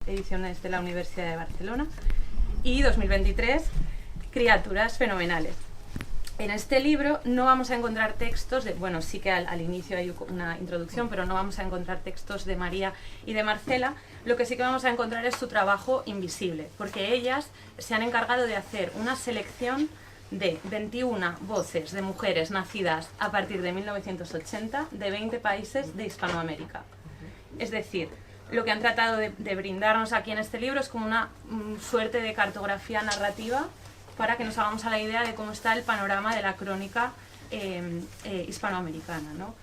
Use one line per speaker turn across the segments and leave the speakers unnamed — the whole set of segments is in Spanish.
ediciones de la Universidad de Barcelona, y 2023, Criaturas fenomenales. En este libro no vamos a encontrar textos, bueno, sí que al inicio hay una introducción, pero no vamos a encontrar textos de María y de Marcela. Lo que sí que vamos a encontrar es su trabajo invisible, porque ellas se han encargado de hacer una selección de 21 voces de mujeres nacidas a partir de 1980 de 20 países de Hispanoamérica. Es decir, lo que han tratado de brindarnos aquí en este libro es como una suerte de cartografía narrativa para que nos hagamos a la idea de cómo está el panorama de la crónica hispanoamericana, ¿no?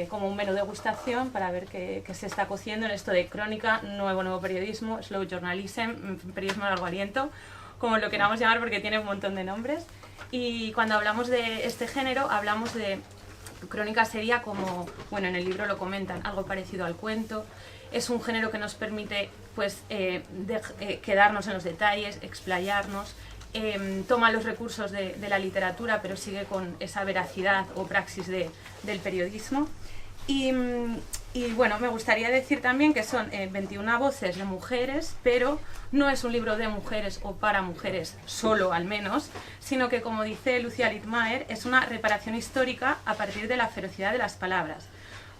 Como un menú de degustación para ver qué se está cociendo en esto de crónica, nuevo periodismo, slow journalism, periodismo de largo aliento, como lo queramos llamar porque tiene un montón de nombres. Y cuando hablamos de este género, hablamos de crónica sería como, bueno, en el libro lo comentan, algo parecido al cuento. Es un género que nos permite pues, quedarnos en los detalles, explayarnos. Toma los recursos de la literatura, pero sigue con esa veracidad o praxis del periodismo. Y bueno, me gustaría decir también que son 21 voces de mujeres, pero no es un libro de mujeres o para mujeres solo, al menos, sino que, como dice Lucia Littmaer, es una reparación histórica a partir de la ferocidad de las palabras.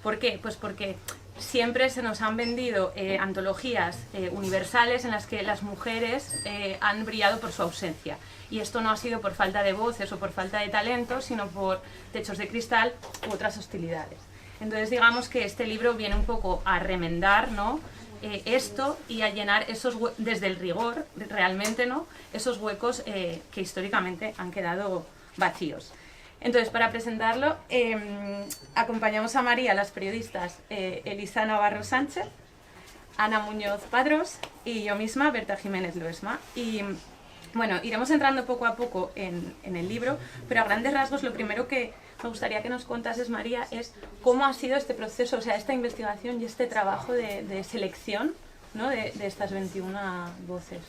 ¿Por qué? Pues porque siempre se nos han vendido antologías universales en las que las mujeres han brillado por su ausencia. Y esto no ha sido por falta de voces o por falta de talento, sino por techos de cristal u otras hostilidades. Entonces digamos que este libro viene un poco a remendar, ¿no? Esto y a llenar esos desde el rigor, realmente, ¿no? Esos huecos que históricamente han quedado vacíos. Entonces, para presentarlo, acompañamos a María, las periodistas Elisa Navarro Sánchez, Ana Muñoz Padros y yo misma, Berta Jiménez Loesma. Y bueno, iremos entrando poco a poco en el libro, pero a grandes rasgos lo primero que me gustaría que nos contases, María, es cómo ha sido este proceso, o sea, esta investigación y este trabajo de selección, ¿no? de estas 21 voces.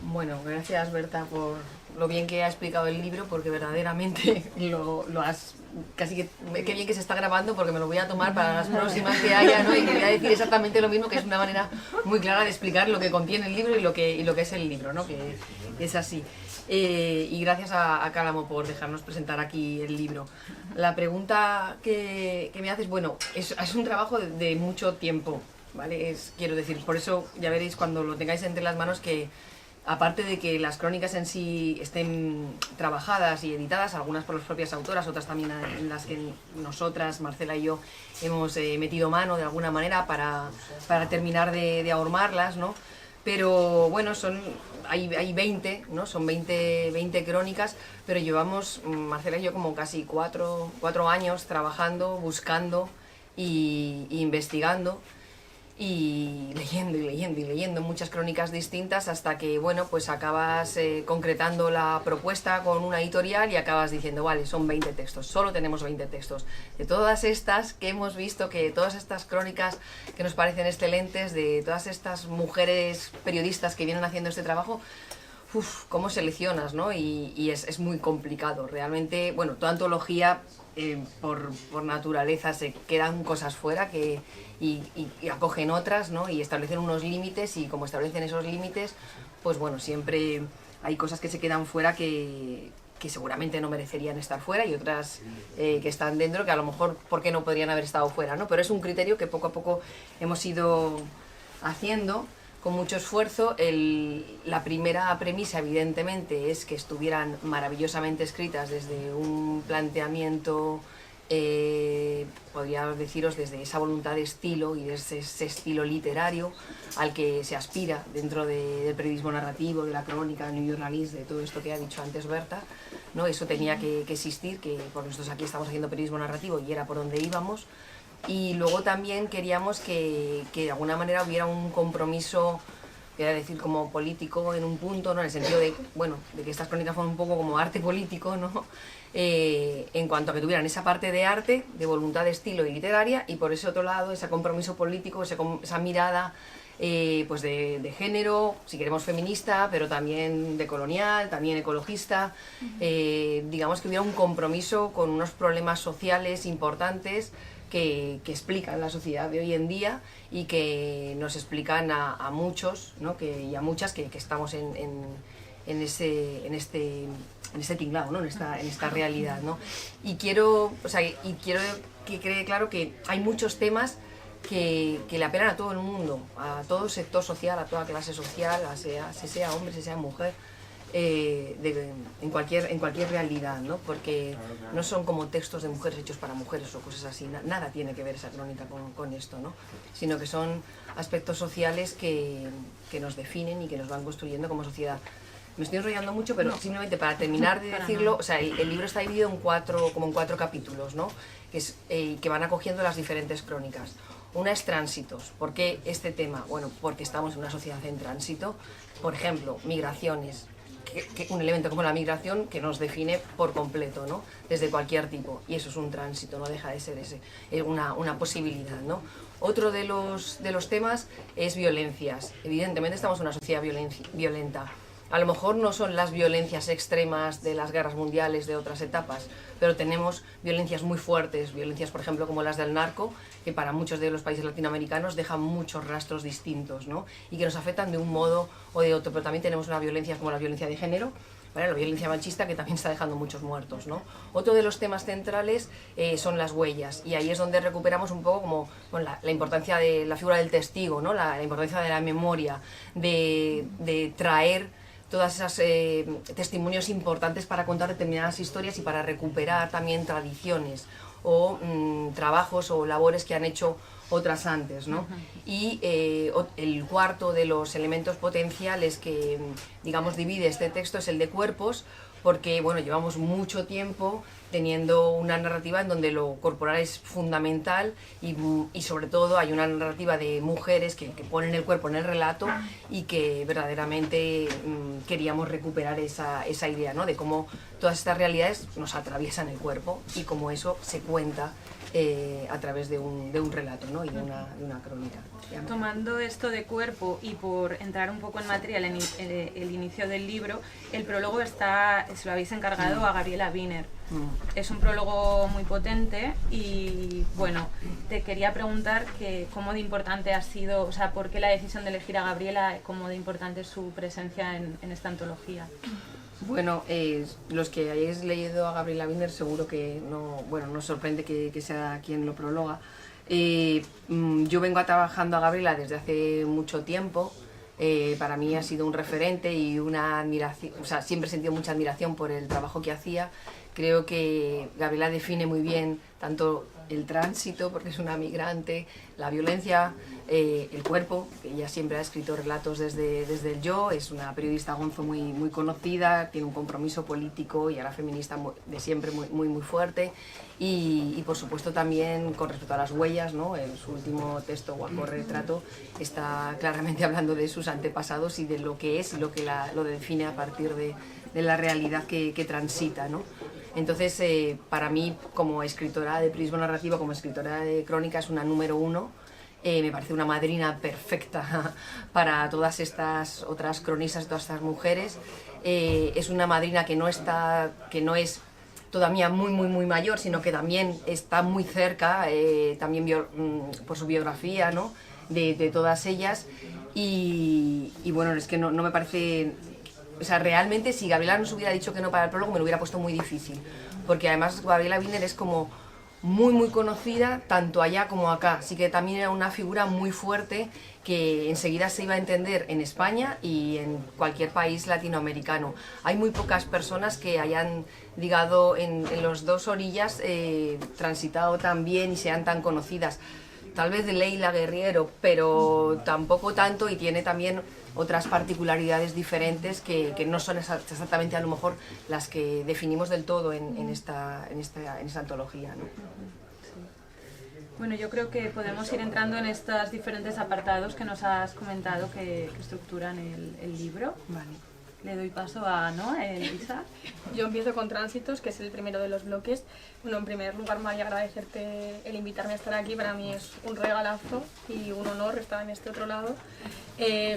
Bueno, gracias Berta por lo bien que ha explicado el libro, porque verdaderamente lo has... Casi que qué bien que se está grabando, porque me lo voy a tomar para las próximas que haya, ¿no? Y voy a decir exactamente lo mismo, que es una manera muy clara de explicar lo que contiene el libro y lo que es el libro, ¿no? Que es así. Y gracias a Cálamo por dejarnos presentar aquí el libro. La pregunta que me haces, bueno, es un trabajo de mucho tiempo, ¿vale? Quiero decir, por eso ya veréis cuando lo tengáis entre las manos que, aparte de que las crónicas en sí estén trabajadas y editadas, algunas por las propias autoras, otras también en las que nosotras, Marcela y yo, hemos metido mano de alguna manera para terminar de ahormarlas, ¿no? Pero bueno, hay 20, ¿no? Son 20 crónicas, pero llevamos, Marcela y yo, como casi 4 años trabajando, buscando e investigando. Y leyendo muchas crónicas distintas hasta que, bueno, pues acabas concretando la propuesta con una editorial y acabas diciendo, vale, son 20 textos, solo tenemos 20 textos. De todas estas que hemos visto, que todas estas crónicas que nos parecen excelentes, de todas estas mujeres periodistas que vienen haciendo este trabajo, cómo seleccionas, ¿no? Y es muy complicado, realmente. Bueno, toda antología por naturaleza se quedan cosas fuera y acogen otras, ¿no? Y establecen unos límites, y como establecen esos límites, pues bueno, siempre hay cosas que se quedan fuera que seguramente no merecerían estar fuera, y otras que están dentro que a lo mejor, ¿por qué no podrían haber estado fuera, ¿no? Pero es un criterio que poco a poco hemos ido haciendo con mucho esfuerzo. La primera premisa, evidentemente, es que estuvieran maravillosamente escritas desde un planteamiento, podría deciros, desde esa voluntad de estilo y desde ese estilo literario al que se aspira dentro del periodismo narrativo, de la crónica, del new journalism, de todo esto que ha dicho antes Berta, ¿no? Eso tenía que existir, que por nosotros aquí estamos haciendo periodismo narrativo y era por donde íbamos. Y luego también queríamos que de alguna manera hubiera un compromiso, quería decir, como político en un punto, ¿no? En el sentido de, bueno, de que estas crónicas fueran un poco como arte político, ¿no? En cuanto a que tuvieran esa parte de arte, de voluntad de estilo y literaria, y por ese otro lado ese compromiso político, esa mirada pues de género, si queremos feminista, pero también de colonial, también ecologista. Digamos que hubiera un compromiso con unos problemas sociales importantes que explican la sociedad de hoy en día y que nos explican a muchos, ¿no? Y a muchas que estamos en este tinglado, ¿no? en esta realidad, ¿no? Y quiero que quede claro que hay muchos temas que le apelan a todo el mundo, a todo sector social, a toda clase social, si sea hombre, si sea mujer, en cualquier realidad, ¿no? Porque no son como textos de mujeres hechos para mujeres o cosas así, nada tiene que ver esa crónica con esto, ¿no? Sino que son aspectos sociales que nos definen y que nos van construyendo como sociedad. Me estoy enrollando mucho, pero simplemente para terminar de decirlo, o sea, el libro está dividido en cuatro capítulos, ¿no? Que van acogiendo las diferentes crónicas. Una es tránsitos. ¿Por qué este tema? Bueno, porque estamos en una sociedad en tránsito. Por ejemplo, migraciones. Un elemento como la migración que nos define por completo, ¿no? Desde cualquier tipo. Y eso es un tránsito, no deja de ser una posibilidad, ¿no? Otro de los temas es violencias. Evidentemente estamos en una sociedad violenta. A lo mejor no son las violencias extremas de las guerras mundiales de otras etapas, pero tenemos violencias muy fuertes, violencias por ejemplo como las del narco, que para muchos de los países latinoamericanos dejan muchos rastros distintos, ¿no? Y que nos afectan de un modo o de otro, pero también tenemos una violencia como la violencia de género, ¿vale? La violencia machista, que también está dejando muchos muertos, ¿no? Otro de los temas centrales son las huellas, y ahí es donde recuperamos un poco como la importancia de la figura del testigo, ¿no? La importancia de la memoria, de traer todas esas testimonios importantes para contar determinadas historias y para recuperar también tradiciones o trabajos o labores que han hecho otras antes, ¿no? Y el cuarto de los elementos potenciales que, digamos, divide este texto es el de cuerpos, porque, bueno, llevamos mucho tiempo teniendo una narrativa en donde lo corporal es fundamental y sobre todo hay una narrativa de mujeres que ponen el cuerpo en el relato y que verdaderamente queríamos recuperar esa idea, ¿no? De cómo todas estas realidades nos atraviesan el cuerpo y cómo eso se cuenta a través de un relato, ¿no? Y de una crónica.
Tomando esto de cuerpo y por entrar un poco en materia, el inicio del libro, el prólogo se lo habéis encargado a Gabriela Wiener. Es un prólogo muy potente y bueno, te quería preguntar que cómo de importante ha sido, o sea, por qué la decisión de elegir a Gabriela, cómo de importante es su presencia en esta antología.
Bueno, los que hayáis leído a Gabriela Wiener seguro que no os sorprende que sea quien lo prologa. Yo vengo trabajando a Gabriela desde hace mucho tiempo. Para mí ha sido un referente y una admiración, o sea, siempre he sentido mucha admiración por el trabajo que hacía. Creo que Gabriela define muy bien tanto el tránsito, porque es una migrante, la violencia, el cuerpo, que ella siempre ha escrito relatos desde el yo, es una periodista gonzo muy conocida, tiene un compromiso político y ahora feminista de siempre muy fuerte y por supuesto también con respecto a las huellas, ¿no? En su último texto, Guapo Retrato, está claramente hablando de sus antepasados y de lo que es y lo que lo define a partir de la realidad que transita, ¿no? Entonces, para mí, como escritora de periodismo narrativo, como escritora de crónica, es una número uno. Me parece una madrina perfecta para todas estas otras cronistas, todas estas mujeres. Es una madrina que no es todavía muy mayor, sino que también está muy cerca, también por su biografía, ¿no? de todas ellas. Y bueno, es que no me parece... O sea, realmente si Gabriela nos hubiera dicho que no para el prólogo me lo hubiera puesto muy difícil, porque además Gabriela Wiener es como muy conocida tanto allá como acá, así que también era una figura muy fuerte que enseguida se iba a entender en España y en cualquier país latinoamericano. Hay muy pocas personas que hayan, digado, en las dos orillas transitado tan bien y sean tan conocidas. Tal vez de Leila Guerriero, pero tampoco tanto, y tiene también otras particularidades diferentes que no son exactamente a lo mejor las que definimos del todo en esta antología, ¿no?
Sí. Bueno, yo creo que podemos ir entrando en estos diferentes apartados que nos has comentado que estructuran el libro.
Vale.
Le doy paso a Elisa.
Yo empiezo con Tránsitos, que es el primero de los bloques. Bueno, en primer lugar, María, agradecerte el invitarme a estar aquí. Para mí es un regalazo y un honor estar en este otro lado.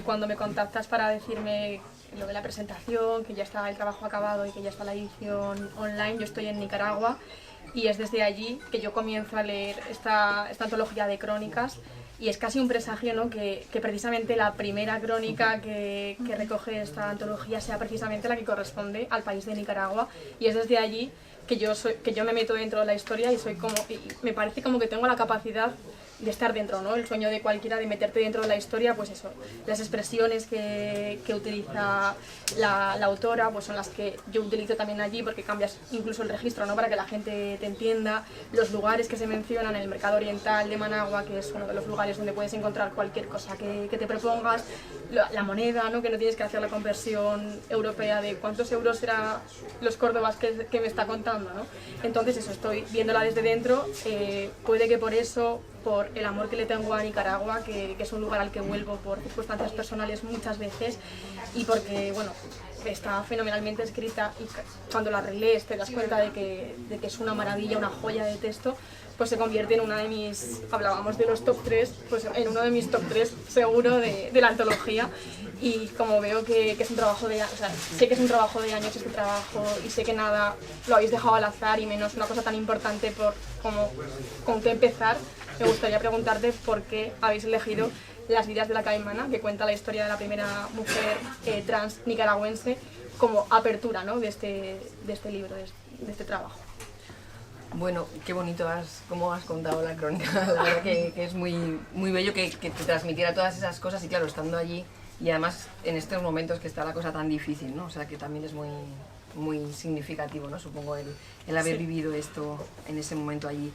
Cuando me contactas para decirme lo de la presentación, que ya está el trabajo acabado y que ya está la edición online, yo estoy en Nicaragua y es desde allí que yo comienzo a leer esta antología de crónicas. Y es casi un presagio, ¿no? que precisamente la primera crónica que recoge esta antología sea precisamente la que corresponde al país de Nicaragua, y es desde allí que yo me meto dentro de la historia y me parece como que tengo la capacidad de estar dentro, ¿no? El sueño de cualquiera de meterte dentro de la historia, pues eso, las expresiones que utiliza la autora, pues son las que yo utilizo también allí, porque cambias incluso el registro, ¿no? Para que la gente te entienda, los lugares que se mencionan en el mercado oriental de Managua, que es uno de los lugares donde puedes encontrar cualquier cosa que te propongas, la moneda, ¿no? Que no tienes que hacer la conversión europea de cuántos euros será los córdobas que me está contando, ¿no? Entonces eso, estoy viéndola desde dentro, puede que por eso, por el amor que le tengo a Nicaragua, que es un lugar al que vuelvo por circunstancias personales muchas veces, y porque, bueno, está fenomenalmente escrita, y cuando la relees te das cuenta de que es una maravilla, una joya de texto, pues se convierte en una de mis, hablábamos de los top 3, pues en uno de mis top 3 seguro de la antología. Y como veo que es un trabajo de, o sea, sé que es un trabajo de años este trabajo, y sé que nada lo habéis dejado al azar, y menos una cosa tan importante como con qué empezar, me gustaría preguntarte por qué habéis elegido Las vidas de la caimana, que cuenta la historia de la primera mujer trans nicaragüense, como apertura, ¿no? de este libro, de este trabajo.
Bueno, qué bonito cómo has contado la crónica, la verdad que es muy, muy bello que te transmitiera todas esas cosas, y claro, estando allí, y además en estos momentos que está la cosa tan difícil, ¿no? O sea que también es muy, muy significativo, ¿no? Supongo el haber vivido esto en ese momento allí.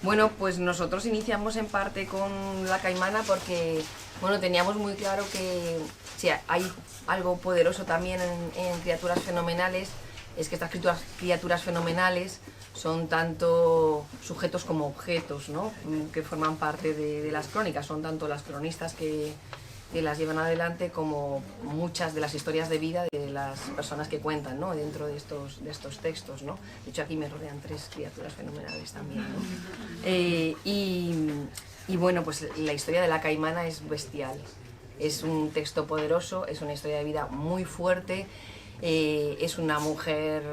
Bueno, pues nosotros iniciamos en parte con La Caimana porque, bueno, teníamos muy claro que si hay algo poderoso también en Criaturas Fenomenales, es que estas criaturas fenomenales son tanto sujetos como objetos, ¿no? Que forman parte de las crónicas, son tanto las cronistas que las llevan adelante como muchas de las historias de vida de las personas que cuentan, ¿no? Dentro de estos textos, ¿no? De hecho aquí me rodean 3 criaturas fenomenales también, ¿no? Y bueno, pues la historia de La Caimana es bestial, es un texto poderoso, es una historia de vida muy fuerte, es una mujer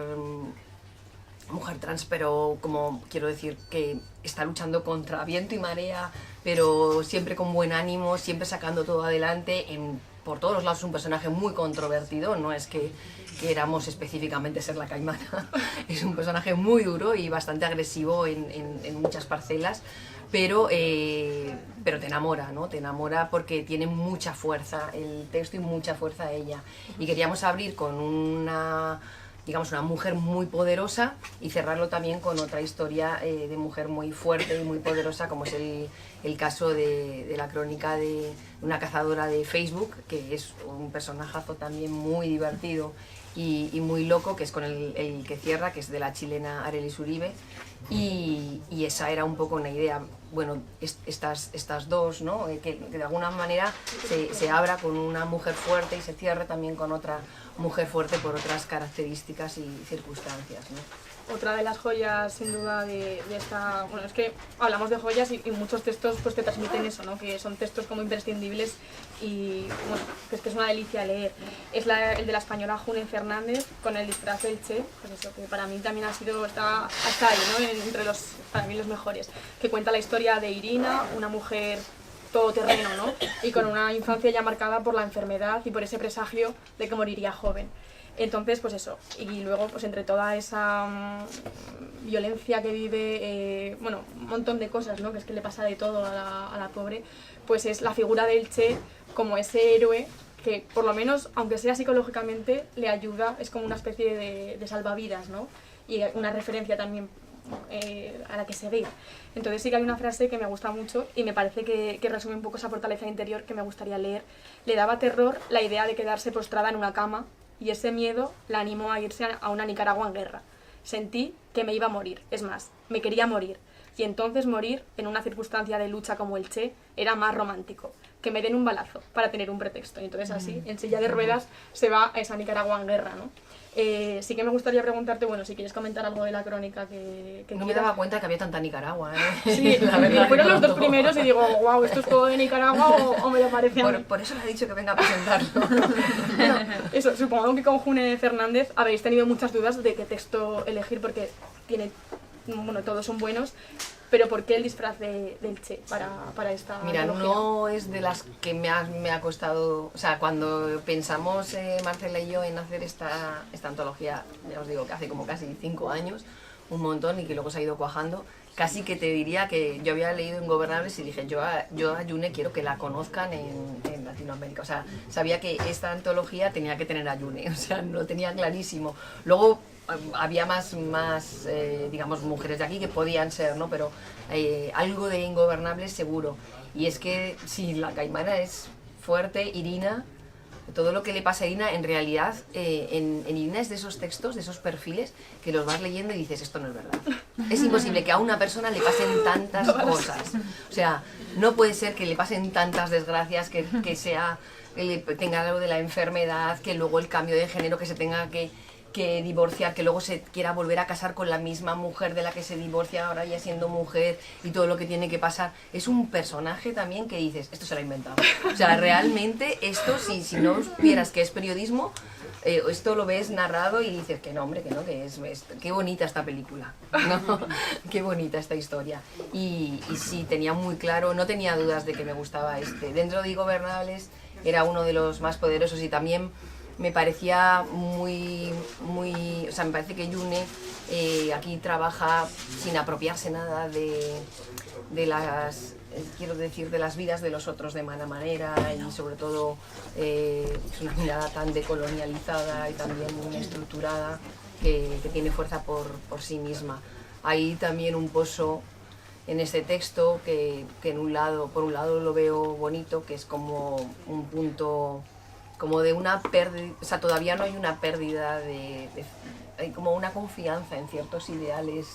trans, pero como quiero decir que está luchando contra viento y marea, pero siempre con buen ánimo, siempre sacando todo adelante. Por todos los lados es un personaje muy controvertido, no es que queramos específicamente ser La Caimana, es un personaje muy duro y bastante agresivo en muchas parcelas, pero te enamora, ¿no? Te enamora porque tiene mucha fuerza el texto y mucha fuerza ella. Y queríamos abrir con una mujer muy poderosa y cerrarlo también con otra historia de mujer muy fuerte y muy poderosa, como es el caso de la crónica de una cazadora de Facebook, que es un personajazo también muy divertido y muy loco, que es con el que cierra, que es de la chilena Arelis Uribe, y esa era un poco una idea. Bueno, estas dos, ¿no? Que de alguna manera se abra con una mujer fuerte y se cierre también con otra mujer fuerte por otras características y circunstancias, ¿no?
Otra de las joyas, sin duda, de esta... Bueno, es que hablamos de joyas y muchos textos pues te transmiten eso, ¿no? Que son textos como imprescindibles y, bueno, que es una delicia leer. Es el de la española June Fernández, con el disfraz del Che, pues eso, que para mí también está hasta ahí, ¿no? Entre para mí los mejores. Que cuenta la historia de Irina, una mujer todoterreno, ¿no? Y con una infancia ya marcada por la enfermedad y por ese presagio de que moriría joven. Entonces, pues eso, y luego, pues entre toda esa violencia que vive, bueno, un montón de cosas, ¿no? Que es que le pasa de todo a la pobre, pues es la figura del Che como ese héroe que, por lo menos, aunque sea psicológicamente, le ayuda, es como una especie de salvavidas, ¿no? Y una referencia también a la que seguir. Entonces sí que hay una frase que me gusta mucho y me parece que resume un poco esa fortaleza interior que me gustaría leer. Le daba terror la idea de quedarse postrada en una cama y ese miedo la animó a irse a una Nicaragua en guerra. Sentí que me iba a morir, es más, me quería morir. Y entonces morir en una circunstancia de lucha como el Che era más romántico, que me den un balazo para tener un pretexto. Y entonces así, en silla de ruedas, se va a esa Nicaragua en guerra, ¿no? Sí que me gustaría preguntarte, bueno, si quieres comentar algo de la crónica que
no me daba cuenta que había tanta Nicaragua, ¿eh?
Sí, la verdad, fueron los 2 primeros y digo, wow, ¿esto es todo de Nicaragua o me lo parece a mí?
Por eso le he dicho que venga a presentarlo.
Bueno, eso, supongo que con June Fernández habéis tenido muchas dudas de qué texto elegir porque tiene bueno, todos son buenos, pero ¿por qué el disfraz del Che para esta
Mira,
antología?
no es de las que me ha costado, o sea, cuando pensamos Marcela y yo en hacer esta antología, ya os digo que hace como casi 5 años, un montón, y que luego se ha ido cuajando, casi que te diría que yo había leído Ingobernables y dije, yo a Yune quiero que la conozcan en Latinoamérica, o sea, sabía que esta antología tenía que tener a Yune, o sea, lo tenía clarísimo. Luego había más digamos, mujeres de aquí que podían ser, ¿no? Pero algo de Ingobernables seguro. Y es que sí, la Caimana es fuerte, Irina, todo lo que le pasa a Irina, en realidad, en Irina es de esos textos, de esos perfiles, que los vas leyendo y dices, esto no es verdad. Es imposible que a una persona le pasen tantas cosas. O sea, no puede ser que le pasen tantas desgracias, que tenga algo de la enfermedad, que luego el cambio de género, que se tenga que divorciar, que luego se quiera volver a casar con la misma mujer de la que se divorcia ahora ya siendo mujer, y todo lo que tiene que pasar. Es un personaje también que dices, esto se lo ha inventado. O sea, realmente esto, si no supieras que es periodismo, esto lo ves narrado y dices que no, hombre, que no, qué bonita esta película, ¿no? Qué bonita esta historia. Y sí, tenía muy claro, no tenía dudas de que me gustaba este. Dentro de Ingobernables era uno de los más poderosos, y también me parecía o sea, me parece que Yune aquí trabaja sin apropiarse nada de las, quiero decir, de las vidas de los otros de mala manera, y sobre todo es una mirada tan decolonializada y también muy estructurada que tiene fuerza por sí misma. Hay también un pozo en este texto que por un lado lo veo bonito, que es como un punto como de una pérdida, o sea, todavía no hay una pérdida hay como una confianza en ciertos ideales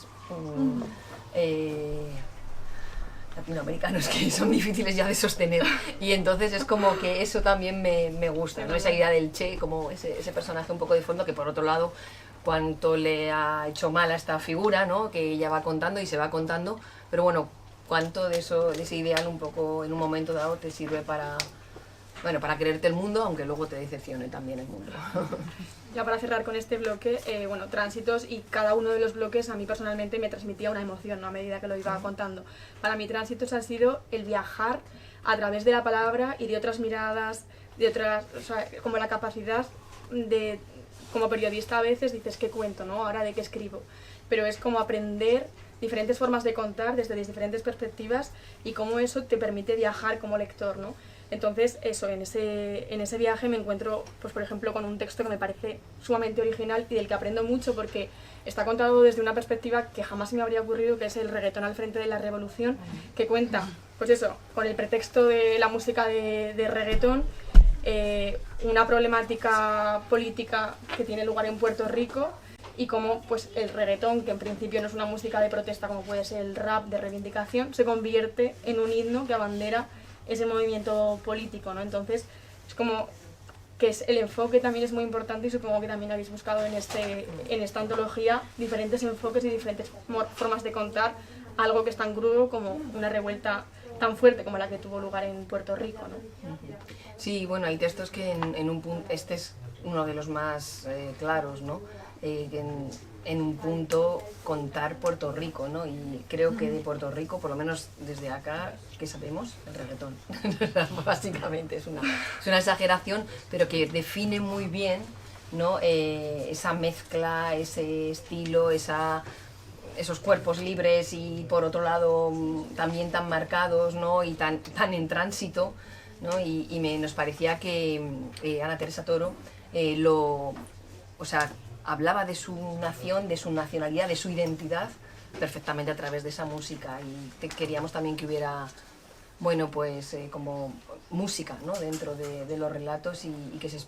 latinoamericanos que son difíciles ya de sostener, y entonces es como que eso también me gusta, ¿no? Esa idea del Che, como ese personaje un poco de fondo, que por otro lado, cuánto le ha hecho mal a esta figura, ¿no? Que ella va contando y se va contando, pero bueno, cuánto de ese ideal un poco en un momento dado te sirve para creerte el mundo, aunque luego te decepcione también el mundo.
Ya para cerrar con este bloque, bueno, Tránsitos, y cada uno de los bloques a mí personalmente me transmitía una emoción, ¿no? A medida que lo iba contando. Para mí Tránsitos ha sido el viajar a través de la palabra y de otras miradas, o sea, como la capacidad de, como periodista a veces dices, ¿qué cuento, no? Ahora de qué escribo. Pero es como aprender diferentes formas de contar desde diferentes perspectivas, y cómo eso te permite viajar como lector, ¿no? Entonces, eso, en ese viaje me encuentro, pues por ejemplo, con un texto que me parece sumamente original y del que aprendo mucho, porque está contado desde una perspectiva que jamás se me habría ocurrido, que es el reggaetón al frente de la revolución, que cuenta, pues eso, con el pretexto de la música de reggaetón, una problemática política que tiene lugar en Puerto Rico, y cómo pues, el reggaetón, que en principio no es una música de protesta como puede ser el rap de reivindicación, se convierte en un himno que abandera ese movimiento político, ¿no? Entonces, es como que el enfoque también es muy importante, y supongo que también habéis buscado en esta antología diferentes enfoques y diferentes formas de contar algo que es tan crudo como una revuelta tan fuerte como la que tuvo lugar en Puerto Rico, ¿no?
Sí, bueno, hay textos que en un punto, este es uno de los más claros, ¿no? En un punto contar Puerto Rico, ¿no? Y creo que de Puerto Rico, por lo menos desde acá, ¿qué sabemos? El reggaetón. Básicamente es una exageración, pero que define muy bien, ¿no? Esa mezcla, ese estilo, esos cuerpos libres, y por otro lado también tan marcados, ¿no? Y tan en tránsito, ¿no? Y nos parecía que Ana Teresa Toro o sea, hablaba de su nación, de su nacionalidad, de su identidad perfectamente a través de esa música, y queríamos también que hubiera, bueno, pues como música, ¿no? Dentro de los relatos, y que se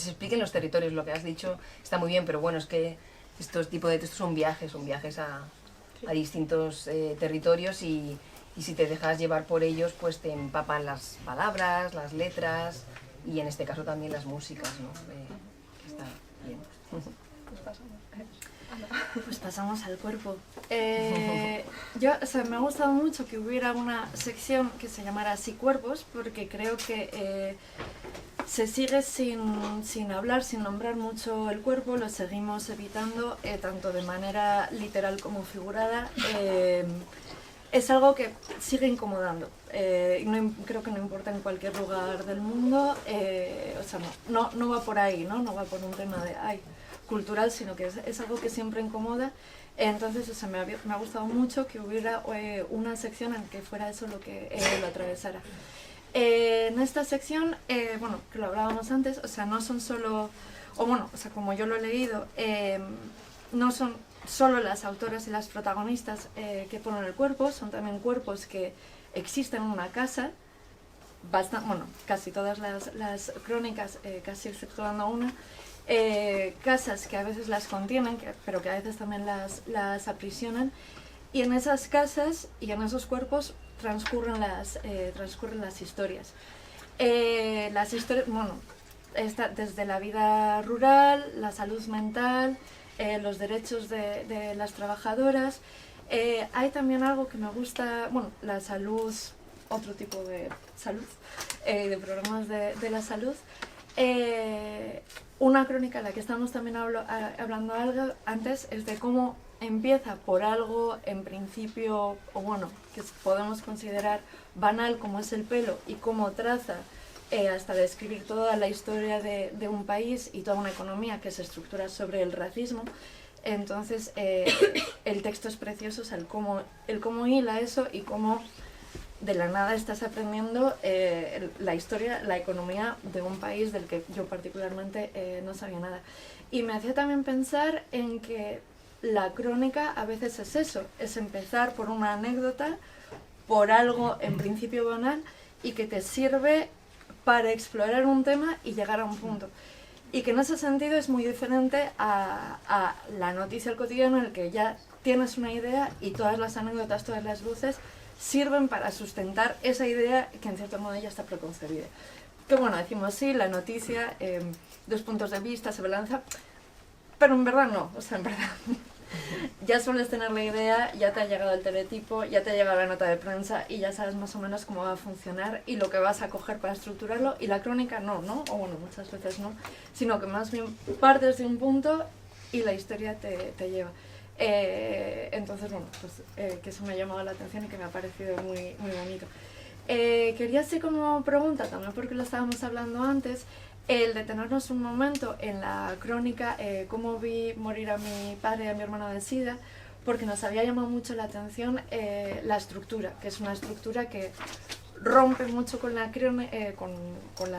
expliquen los territorios. Lo que has dicho está muy bien, pero bueno, es que estos tipos de textos son viajes a distintos territorios, y si te dejas llevar por ellos, pues te empapan las palabras, las letras, y en este caso también las músicas, ¿no? Que está bien.
Pues pasamos al cuerpo. O sea, me ha gustado mucho que hubiera una sección que se llamara Así Cuerpos, porque creo que se sigue sin hablar, sin nombrar mucho el cuerpo, lo seguimos evitando, tanto de manera literal como figurada. Es algo que sigue incomodando. Creo que no importa en cualquier lugar del mundo, o sea, no va por ahí, no va por un tema de cultural, sino que es algo que siempre incomoda. Entonces, o sea, me ha gustado mucho que hubiera una sección en que fuera eso lo que lo atravesara. En esta sección, bueno, que lo hablábamos antes, o sea, no son solo, o sea, como yo lo he leído, no son solo las autoras y las protagonistas que ponen el cuerpo, son también cuerpos que existen en una casa, casi todas las crónicas, casi exceptuando una, casas que a veces las contienen, pero que a veces también las aprisionan, y en esas casas y en esos cuerpos transcurren las historias. Las historias, bueno, desde la vida rural, la salud mental, los derechos de las trabajadoras. Hay también algo que me gusta, bueno, la salud, otro tipo de salud, de problemas de la salud. Una crónica en la que estamos también hablando algo antes es de cómo empieza por algo en principio, o bueno, que podemos considerar banal como es el pelo, y cómo traza hasta describir toda la historia de un país y toda una economía que se estructura sobre el racismo. Entonces el texto es precioso, o sea, el cómo hila eso y cómo de la nada estás aprendiendo la historia, la economía de un país del que yo particularmente no sabía nada. Y me hacía también pensar en que la crónica a veces es eso, es empezar por una anécdota, por algo en principio banal, y que te sirve para explorar un tema y llegar a un punto. Y que en ese sentido es muy diferente a la noticia del cotidiano, en el que ya tienes una idea y todas las anécdotas, todas las luces sirven para sustentar esa idea que en cierto modo ya está preconcebida. Que bueno, decimos sí, la noticia, dos puntos de vista, se balanza, pero en verdad no, o sea, en verdad ya sueles tener la idea, ya te ha llegado el teletipo, ya te ha llegado la nota de prensa y ya sabes más o menos cómo va a funcionar y lo que vas a coger para estructurarlo, y la crónica no, o bueno, muchas veces no, sino que más bien partes de un punto y la historia te lleva. Entonces, bueno, pues que eso me ha llamado la atención y que me ha parecido muy, muy bonito. Quería hacer como pregunta, también porque lo estábamos hablando antes, el detenernos un momento en la crónica, cómo vi morir a mi padre y a mi hermana de SIDA, porque nos había llamado mucho la atención la estructura, que es una estructura que rompe mucho con la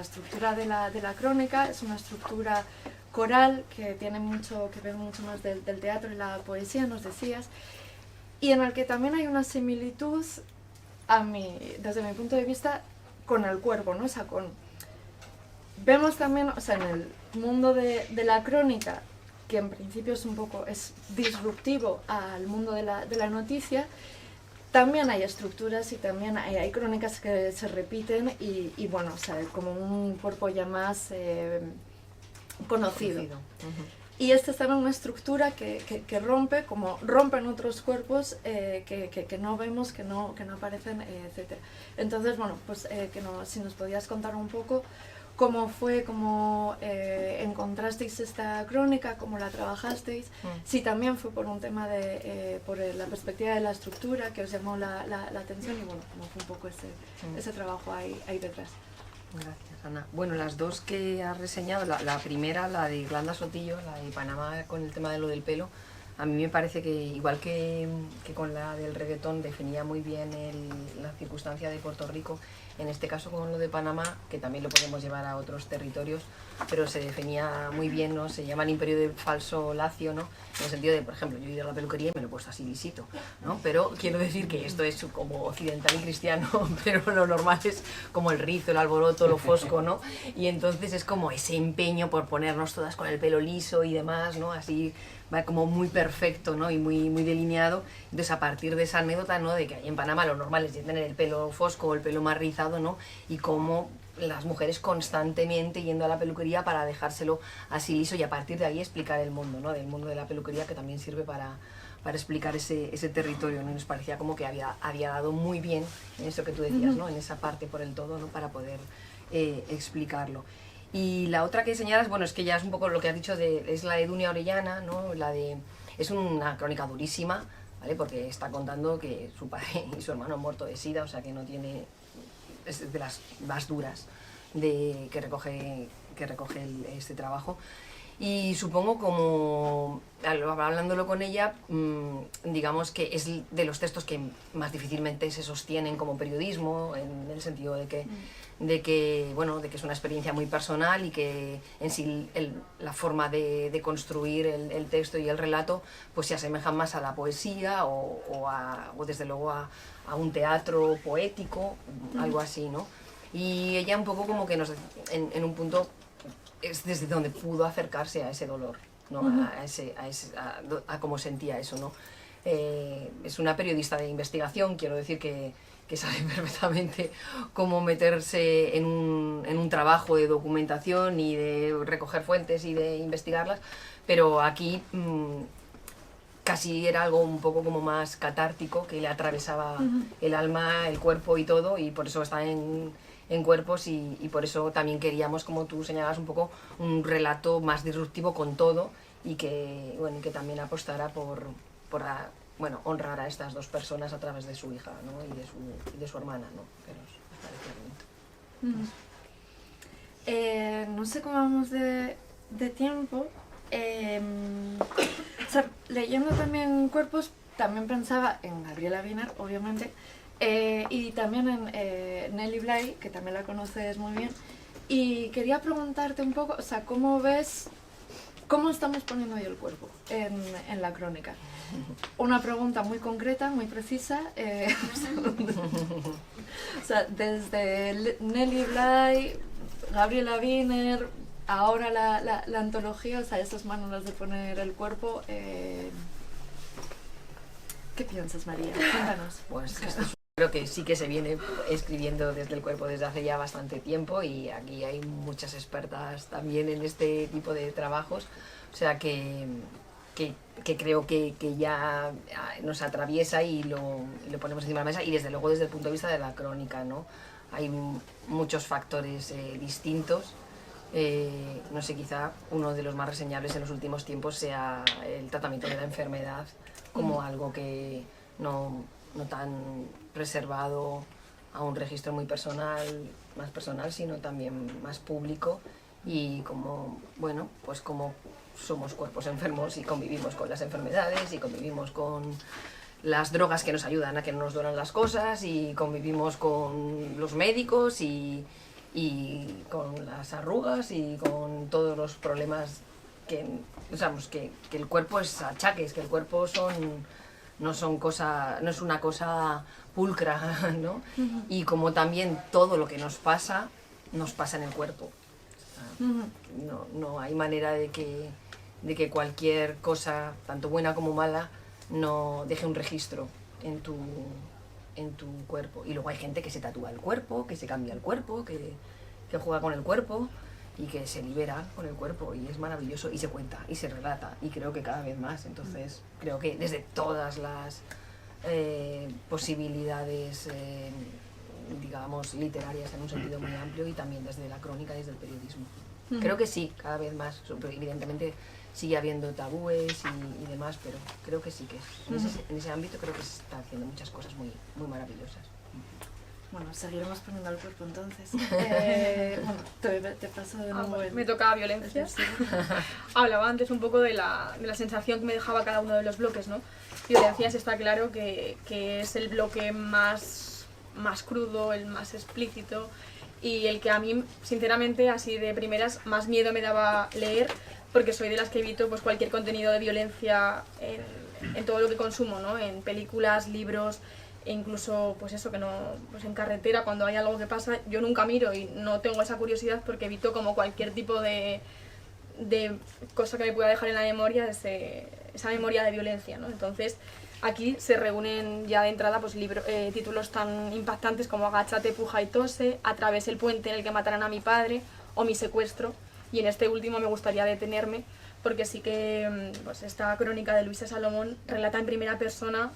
estructura de la crónica, es una estructura coral que tiene mucho que ver mucho más del teatro y la poesía, nos decías, y en el que también hay una similitud desde mi punto de vista con el cuerpo, ¿no? O sea, vemos también, o sea, en el mundo de la crónica, que en principio es disruptivo al mundo de la noticia, también hay estructuras y también hay crónicas que se repiten y bueno, o sea, como un cuerpo ya más conocido. Y esta es también una estructura que rompe, como rompen otros cuerpos que no vemos, que no aparecen, etc. Entonces, bueno, pues si nos podías contar un poco cómo fue, cómo encontrasteis esta crónica, cómo la trabajasteis, si también fue por un tema por la perspectiva de la estructura que os llamó la atención, y bueno, cómo fue un poco ese trabajo ahí detrás.
Gracias, Ana. Bueno, las dos que has reseñado, la primera, la de Irlanda Sotillo, la de Panamá con el tema de lo del pelo, a mí me parece que igual que con la del reggaetón definía muy bien la circunstancia de Puerto Rico, en este caso con lo de Panamá, que también lo podemos llevar a otros territorios, pero se definía muy bien, ¿no? Se llama el imperio del falso lacio, ¿no? En el sentido de, por ejemplo, yo he ido a la peluquería y me lo he puesto así lisito, ¿no? Pero quiero decir que esto es como occidental y cristiano, pero lo normal es como el rizo, el alboroto, lo fosco, ¿no? Y entonces es como ese empeño por ponernos todas con el pelo liso y demás, ¿no? Así va como muy perfecto, ¿no? Y muy, muy delineado. Entonces, a partir de esa anécdota, ¿no? De que ahí en Panamá lo normal es tener el pelo fosco o el pelo más rizado, ¿no? Y cómo las mujeres constantemente yendo a la peluquería para dejárselo así liso, y a partir de ahí explicar el mundo, ¿no? Del mundo de la peluquería, que también sirve para explicar ese territorio, ¿no? Y nos parecía como que había dado muy bien en eso que tú decías, ¿no? En esa parte por el todo, ¿no? Para poder explicarlo. Y la otra que señalas, bueno, es que ya es un poco lo que has dicho, es la de Dunia Orellana, ¿no? Es una crónica durísima, ¿vale? Porque está contando que su padre y su hermano han muerto de SIDA, o sea que no tiene... es de las más duras que recoge este trabajo. Y supongo, como hablándolo con ella, digamos que es de los textos que más difícilmente se sostienen como periodismo, en el sentido de que es una experiencia muy personal y que en sí la forma de construir el texto y el relato pues se asemejan más a la poesía o desde luego a un teatro poético, algo así, ¿no? Y ella un poco como que en un punto es desde donde pudo acercarse a ese dolor, ¿no? A cómo sentía eso, ¿no? Es una periodista de investigación, quiero decir que sabe perfectamente cómo meterse en un trabajo de documentación y de recoger fuentes y de investigarlas, pero aquí casi era algo un poco como más catártico, que le atravesaba el alma, el cuerpo y todo, y por eso está en Cuerpos, y por eso también queríamos, como tú señalabas, un poco un relato más disruptivo con todo, y que también apostara por honrar a estas dos personas a través de su hija, ¿no? y de su hermana, ¿no? Que nos parecía bonito.
No sé cómo vamos de tiempo. O sea, leyendo también Cuerpos, también pensaba en Gabriela Wiener, obviamente, y también en Nelly Bly, que también la conoces muy bien, y quería preguntarte un poco, o sea, ¿cómo ves, cómo estamos poniendo hoy el cuerpo en la crónica? Una pregunta muy concreta, muy precisa, o sea, desde Nelly Bly, Gabriela Wiener, ahora la antología, o sea, esas maneras de poner el cuerpo, ¿qué piensas, María? Cuéntanos.
Pues creo que sí que se viene escribiendo desde el cuerpo desde hace ya bastante tiempo, y aquí hay muchas expertas también en este tipo de trabajos, o sea que creo que ya nos atraviesa y lo ponemos encima de la mesa, y desde luego desde el punto de vista de la crónica, ¿no? Hay muchos factores distintos. No sé, quizá uno de los más reseñables en los últimos tiempos sea el tratamiento de la enfermedad como algo que no tan reservado a un registro muy personal, más personal, sino también más público, y como, bueno, pues como somos cuerpos enfermos y convivimos con las enfermedades y convivimos con las drogas que nos ayudan a que no nos duelan las cosas, y convivimos con los médicos y con las arrugas y con todos los problemas que el cuerpo es achaques, que el cuerpo no es una cosa pulcra, ¿no? Y como también todo lo que nos pasa en el cuerpo. O sea, no hay manera de que cualquier cosa, tanto buena como mala, no deje un registro en tu cuerpo. Y luego hay gente que se tatúa el cuerpo, que se cambia el cuerpo, que juega con el cuerpo y que se libera con el cuerpo, y es maravilloso, y se cuenta y se relata, y creo que cada vez más. Entonces creo que desde todas las posibilidades digamos literarias en un sentido muy amplio, y también desde la crónica y desde el periodismo, creo que sí, cada vez más. Evidentemente sigue habiendo tabúes y demás, pero creo que sí que en ese ámbito creo que se están haciendo muchas cosas muy, muy maravillosas.
Bueno, seguiremos poniendo el cuerpo entonces. Bueno, te paso de nuevo.
Me tocaba violencia. Hablaba antes un poco de la sensación que me dejaba cada uno de los bloques, ¿no? Violencias está claro que es el bloque más crudo, el más explícito, y el que a mí, sinceramente, así de primeras, más miedo me daba leer, porque soy de las que evito pues cualquier contenido de violencia en todo lo que consumo, ¿no? En películas, libros, e incluso pues eso, que no, pues en carretera, cuando hay algo que pasa, yo nunca miro y no tengo esa curiosidad, porque evito como cualquier tipo de cosa que me pueda dejar en la memoria, esa memoria de violencia, ¿no? Entonces aquí se reúnen ya de entrada pues títulos tan impactantes como Agáchate, puja y tose, Atravesé el puente en el que matarán a mi padre, o Mi secuestro. Y en este último me gustaría detenerme, porque sí que pues esta crónica de Luisa Salomón relata en primera persona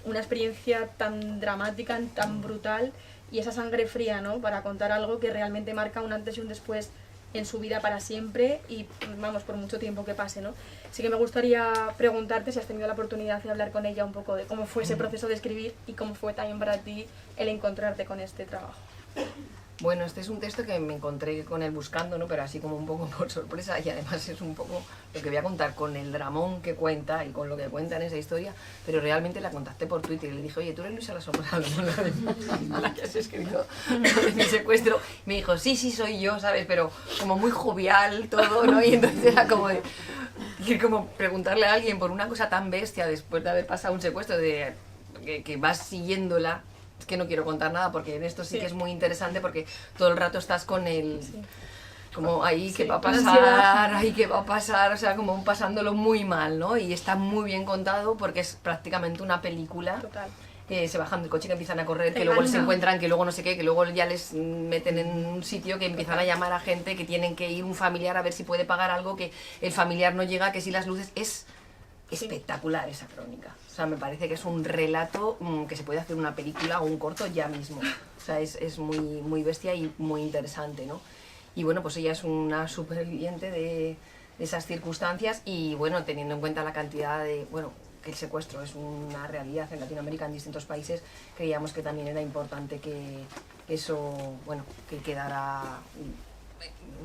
una experiencia tan dramática, tan brutal, y esa sangre fría, ¿no? Para contar algo que realmente marca un antes y un después en su vida para siempre y, vamos, por mucho tiempo que pase, ¿no? Sí que me gustaría preguntarte si has tenido la oportunidad de hablar con ella un poco de cómo fue ese proceso de escribir y cómo fue también para ti el encontrarte con este trabajo.
Bueno, este es un texto que me encontré con él buscando, ¿no? Pero así como un poco por sorpresa, y además es un poco lo que voy a contar con el dramón que cuenta y con lo que cuenta en esa historia, pero realmente la contacté por Twitter y le dije, oye, tú eres Luisa La Sombra, la que has escrito de mi secuestro. Y me dijo, sí, sí, soy yo, ¿sabes? Pero como muy jovial todo, ¿no? Y entonces era como de, como preguntarle a alguien por una cosa tan bestia después de haber pasado un secuestro, de que vas siguiéndola. Es que no quiero contar nada porque en esto sí que es muy interesante porque todo el rato estás con el... como ahí, ¿qué va a pasar? Ahí, ¿qué va a pasar? O sea, como pasándolo muy mal, ¿no? Y está muy bien contado porque es prácticamente una película.
Total.
Que se bajan del coche, que empiezan a correr, que luego les encuentran, que luego no sé qué, que luego ya les meten en un sitio, que empiezan a llamar a gente, que tienen que ir un familiar a ver si puede pagar algo, que el familiar no llega, que si las luces... Es espectacular esa crónica. O sea, me parece que es un relato que se puede hacer una película o un corto ya mismo. O sea, es muy, muy bestia y muy interesante, ¿no? Y bueno, pues ella es una superviviente de esas circunstancias y bueno, teniendo en cuenta la cantidad de... bueno, que el secuestro es una realidad en Latinoamérica, en distintos países, creíamos que también era importante que eso, bueno, que quedara,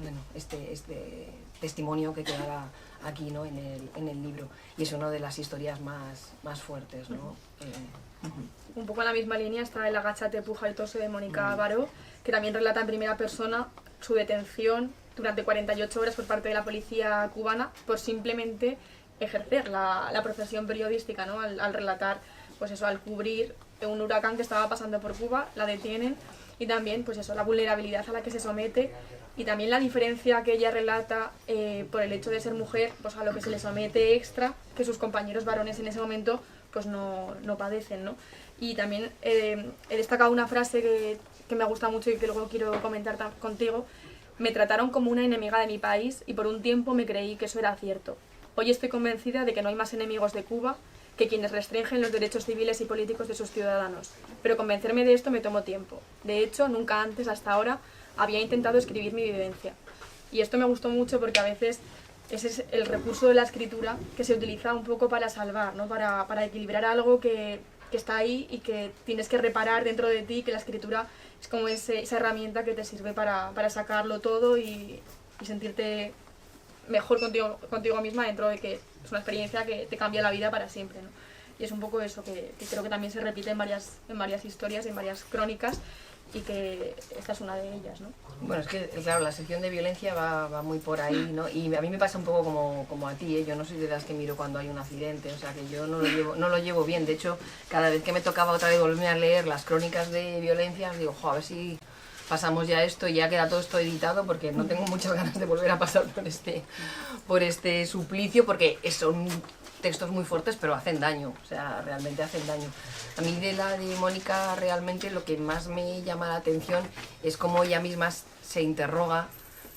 bueno, este testimonio que quedara aquí, ¿no? en el libro. Y es una de las historias más fuertes, ¿no?
Un poco en la misma línea está El agáchate, puja y tose de Mónica Baró, que también relata en primera persona su detención durante 48 horas por parte de la policía cubana por simplemente ejercer la profesión periodística, ¿no? Al relatar, pues eso, al cubrir un huracán que estaba pasando por Cuba, la detienen y también, pues eso, la vulnerabilidad a la que se somete y también la diferencia que ella relata por el hecho de ser mujer, pues a lo que se le somete extra, que sus compañeros varones en ese momento pues no padecen, ¿no? Y también he destacado una frase que me gusta mucho y que luego quiero comentar contigo. Me trataron como una enemiga de mi país y por un tiempo me creí que eso era cierto. Hoy estoy convencida de que no hay más enemigos de Cuba que quienes restringen los derechos civiles y políticos de sus ciudadanos. Pero convencerme de esto me tomó tiempo. De hecho, nunca antes, hasta ahora, había intentado escribir mi vivencia. Y esto me gustó mucho porque a veces ese es el recurso de la escritura que se utiliza un poco para salvar, ¿no? Para equilibrar algo que está ahí y que tienes que reparar dentro de ti, que la escritura es como esa herramienta que te sirve para sacarlo todo y sentirte mejor contigo misma dentro de que es una experiencia que te cambia la vida para siempre, ¿no? Y es un poco eso que creo que también se repite en varias historias, en varias crónicas y que esta es una de ellas, ¿no?
Bueno, es que, claro, la sección de violencia va muy por ahí, ¿no? Y a mí me pasa un poco como a ti, ¿eh? Yo no soy de las que miro cuando hay un accidente, o sea, que yo no lo llevo bien. De hecho, cada vez que me tocaba otra vez volverme a leer las crónicas de violencia, digo, jo, a ver si pasamos ya esto y ya queda todo esto editado, porque no tengo muchas ganas de volver a pasar por este suplicio, porque son textos muy fuertes, pero hacen daño, o sea, realmente hacen daño. A mí de la de Mónica realmente lo que más me llama la atención es cómo ella misma se interroga,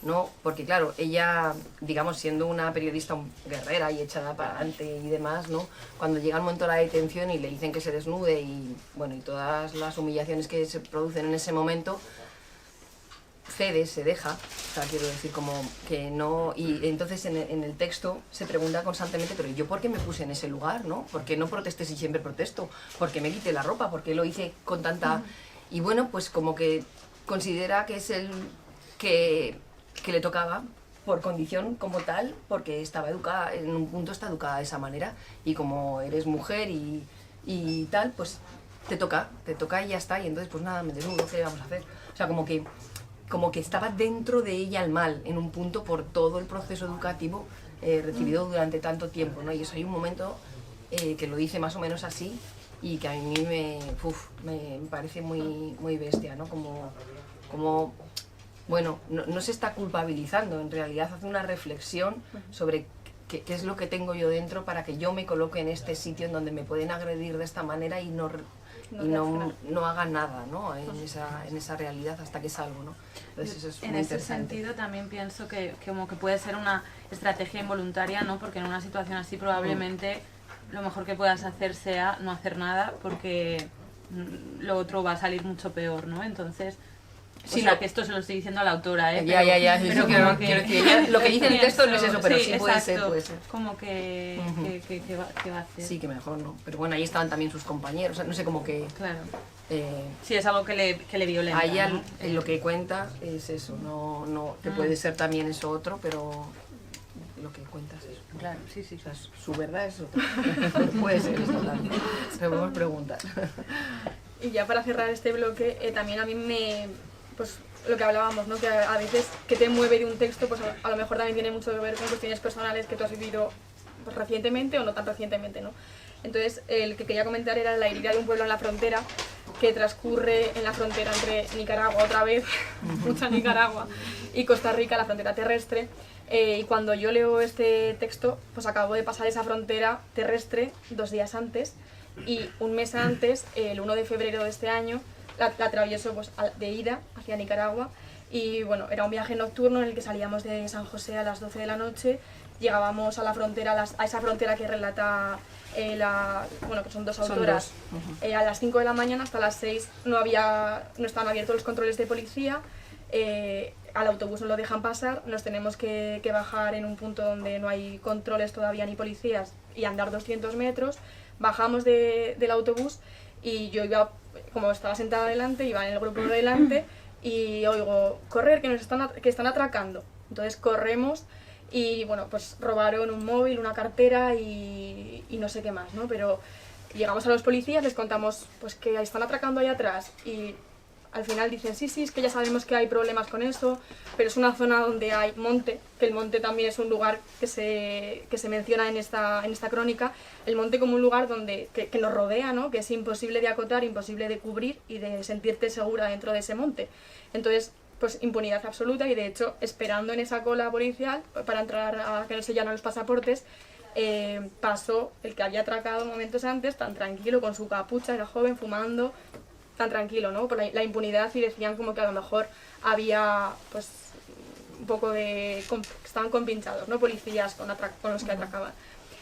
¿no? Porque claro, ella, digamos, siendo una periodista guerrera y echada para adelante y demás, ¿no? Cuando llega el momento de la detención y le dicen que se desnude y, bueno, y todas las humillaciones que se producen en ese momento, cede, se deja, o sea, quiero decir, como que no... Y entonces en el texto se pregunta constantemente, pero ¿yo por qué me puse en ese lugar, no? ¿Por qué no protesté si siempre protesto? ¿Por qué me quité la ropa? ¿Por qué lo hice con tanta...? Y bueno, pues como que considera que es el que le tocaba por condición como tal, porque estaba educada, en un punto está educada de esa manera, y como eres mujer y tal, pues te toca y ya está, y entonces pues nada, me desnudo, ¿qué vamos a hacer? O sea, como que estaba dentro de ella el mal, en un punto por todo el proceso educativo recibido durante tanto tiempo, ¿no? Y eso hay un momento que lo dice más o menos así y que a mí me parece muy bestia, ¿no? Como bueno, no se está culpabilizando, en realidad hace una reflexión sobre qué es lo que tengo yo dentro para que yo me coloque en este sitio en donde me pueden agredir de esta manera y no haga nada, ¿no? en esa realidad hasta que salgo, ¿no? Entonces eso es
en
muy
ese
interesante.
sentido también pienso que como que puede ser una estrategia involuntaria, ¿no? Porque en una situación así probablemente lo mejor que puedas hacer sea no hacer nada porque lo otro va a salir mucho peor, ¿no? Entonces Sí, que esto se lo estoy diciendo a la autora, ¿eh?
Ya,
Pero
eso quiero decir, ella, lo que dice en el texto no es eso, pero sí,
exacto,
puede ser.
Como que, que va a hacer.
Sí, que mejor no. Pero bueno, ahí estaban también sus compañeros, o sea, no sé, como que...
Claro. Sí, es algo que le violenta.
A ella
¿no?
lo que cuenta es eso, no que puede ser también eso otro, pero lo que cuenta es eso.
Claro, sí.
O sea, su verdad es otra. Puede ser eso, también. Se podemos preguntar.
Y ya para cerrar este bloque, también a mí pues lo que hablábamos, ¿no? Que a veces que te mueve de un texto, pues a lo mejor también tiene mucho que ver con cuestiones personales que tú has vivido pues, recientemente o no tan recientemente, ¿no? Entonces, el que quería comentar era La herida de un pueblo en la frontera, que transcurre en la frontera entre Nicaragua, otra vez, mucha Nicaragua, y Costa Rica, la frontera terrestre. Y cuando yo leo este texto, pues acabo de pasar esa frontera terrestre 2 días antes, y un mes antes, el 1 de febrero de este año, la atravieso pues, de ida hacia Nicaragua. Y bueno, era un viaje nocturno en el que salíamos de San José a las 12 de la noche, llegábamos a la frontera, a esa frontera que relata bueno, que son 2 autoras, a las 5 de la mañana hasta las 6 no estaban abiertos los controles de policía, al autobús no lo dejan pasar, nos tenemos que bajar en un punto donde no hay controles todavía ni policías y andar 200 metros, bajamos del autobús y yo iba, como estaba sentada delante, iba en el grupo de delante y oigo, correr, que están atracando. Entonces corremos y bueno, pues robaron un móvil, una cartera y no sé qué más, ¿no? Pero llegamos a los policías, les contamos pues que están atracando ahí atrás y al final dicen, sí, es que ya sabemos que hay problemas con eso, pero es una zona donde hay monte, que el monte también es un lugar que se menciona en esta crónica, el monte como un lugar donde, que nos rodea, ¿no? Que es imposible de acotar, imposible de cubrir y de sentirte segura dentro de ese monte. Entonces, pues impunidad absoluta y de hecho, esperando en esa cola policial para entrar a que nos sellaran los pasaportes, pasó el que había atracado momentos antes, tan tranquilo, con su capucha, era joven, fumando, tan tranquilo, ¿no? Por la impunidad y decían como que a lo mejor había, pues, un poco de... estaban compinchados, ¿no? Policías con los que atracaban.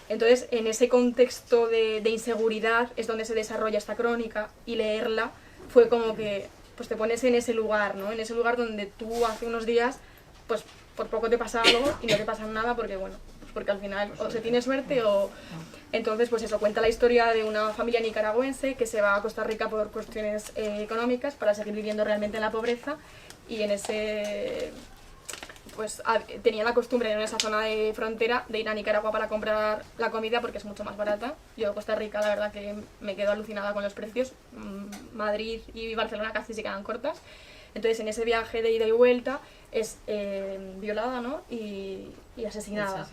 Entonces, en ese contexto de inseguridad es donde se desarrolla esta crónica y leerla fue como que, pues te pones en ese lugar, ¿no? En ese lugar donde tú hace unos días, pues, por poco te pasa algo y no te pasa nada porque, bueno, pues porque al final o se tiene suerte o... Entonces, pues eso, cuenta la historia de una familia nicaragüense que se va a Costa Rica por cuestiones económicas para seguir viviendo realmente en la pobreza y en ese... pues tenía la costumbre en esa zona de frontera de ir a Nicaragua para comprar la comida porque es mucho más barata. Yo Costa Rica la verdad que me quedo alucinada con los precios. Madrid y Barcelona casi se quedan cortas. Entonces en ese viaje de ida y vuelta es violada, ¿no? y asesinada.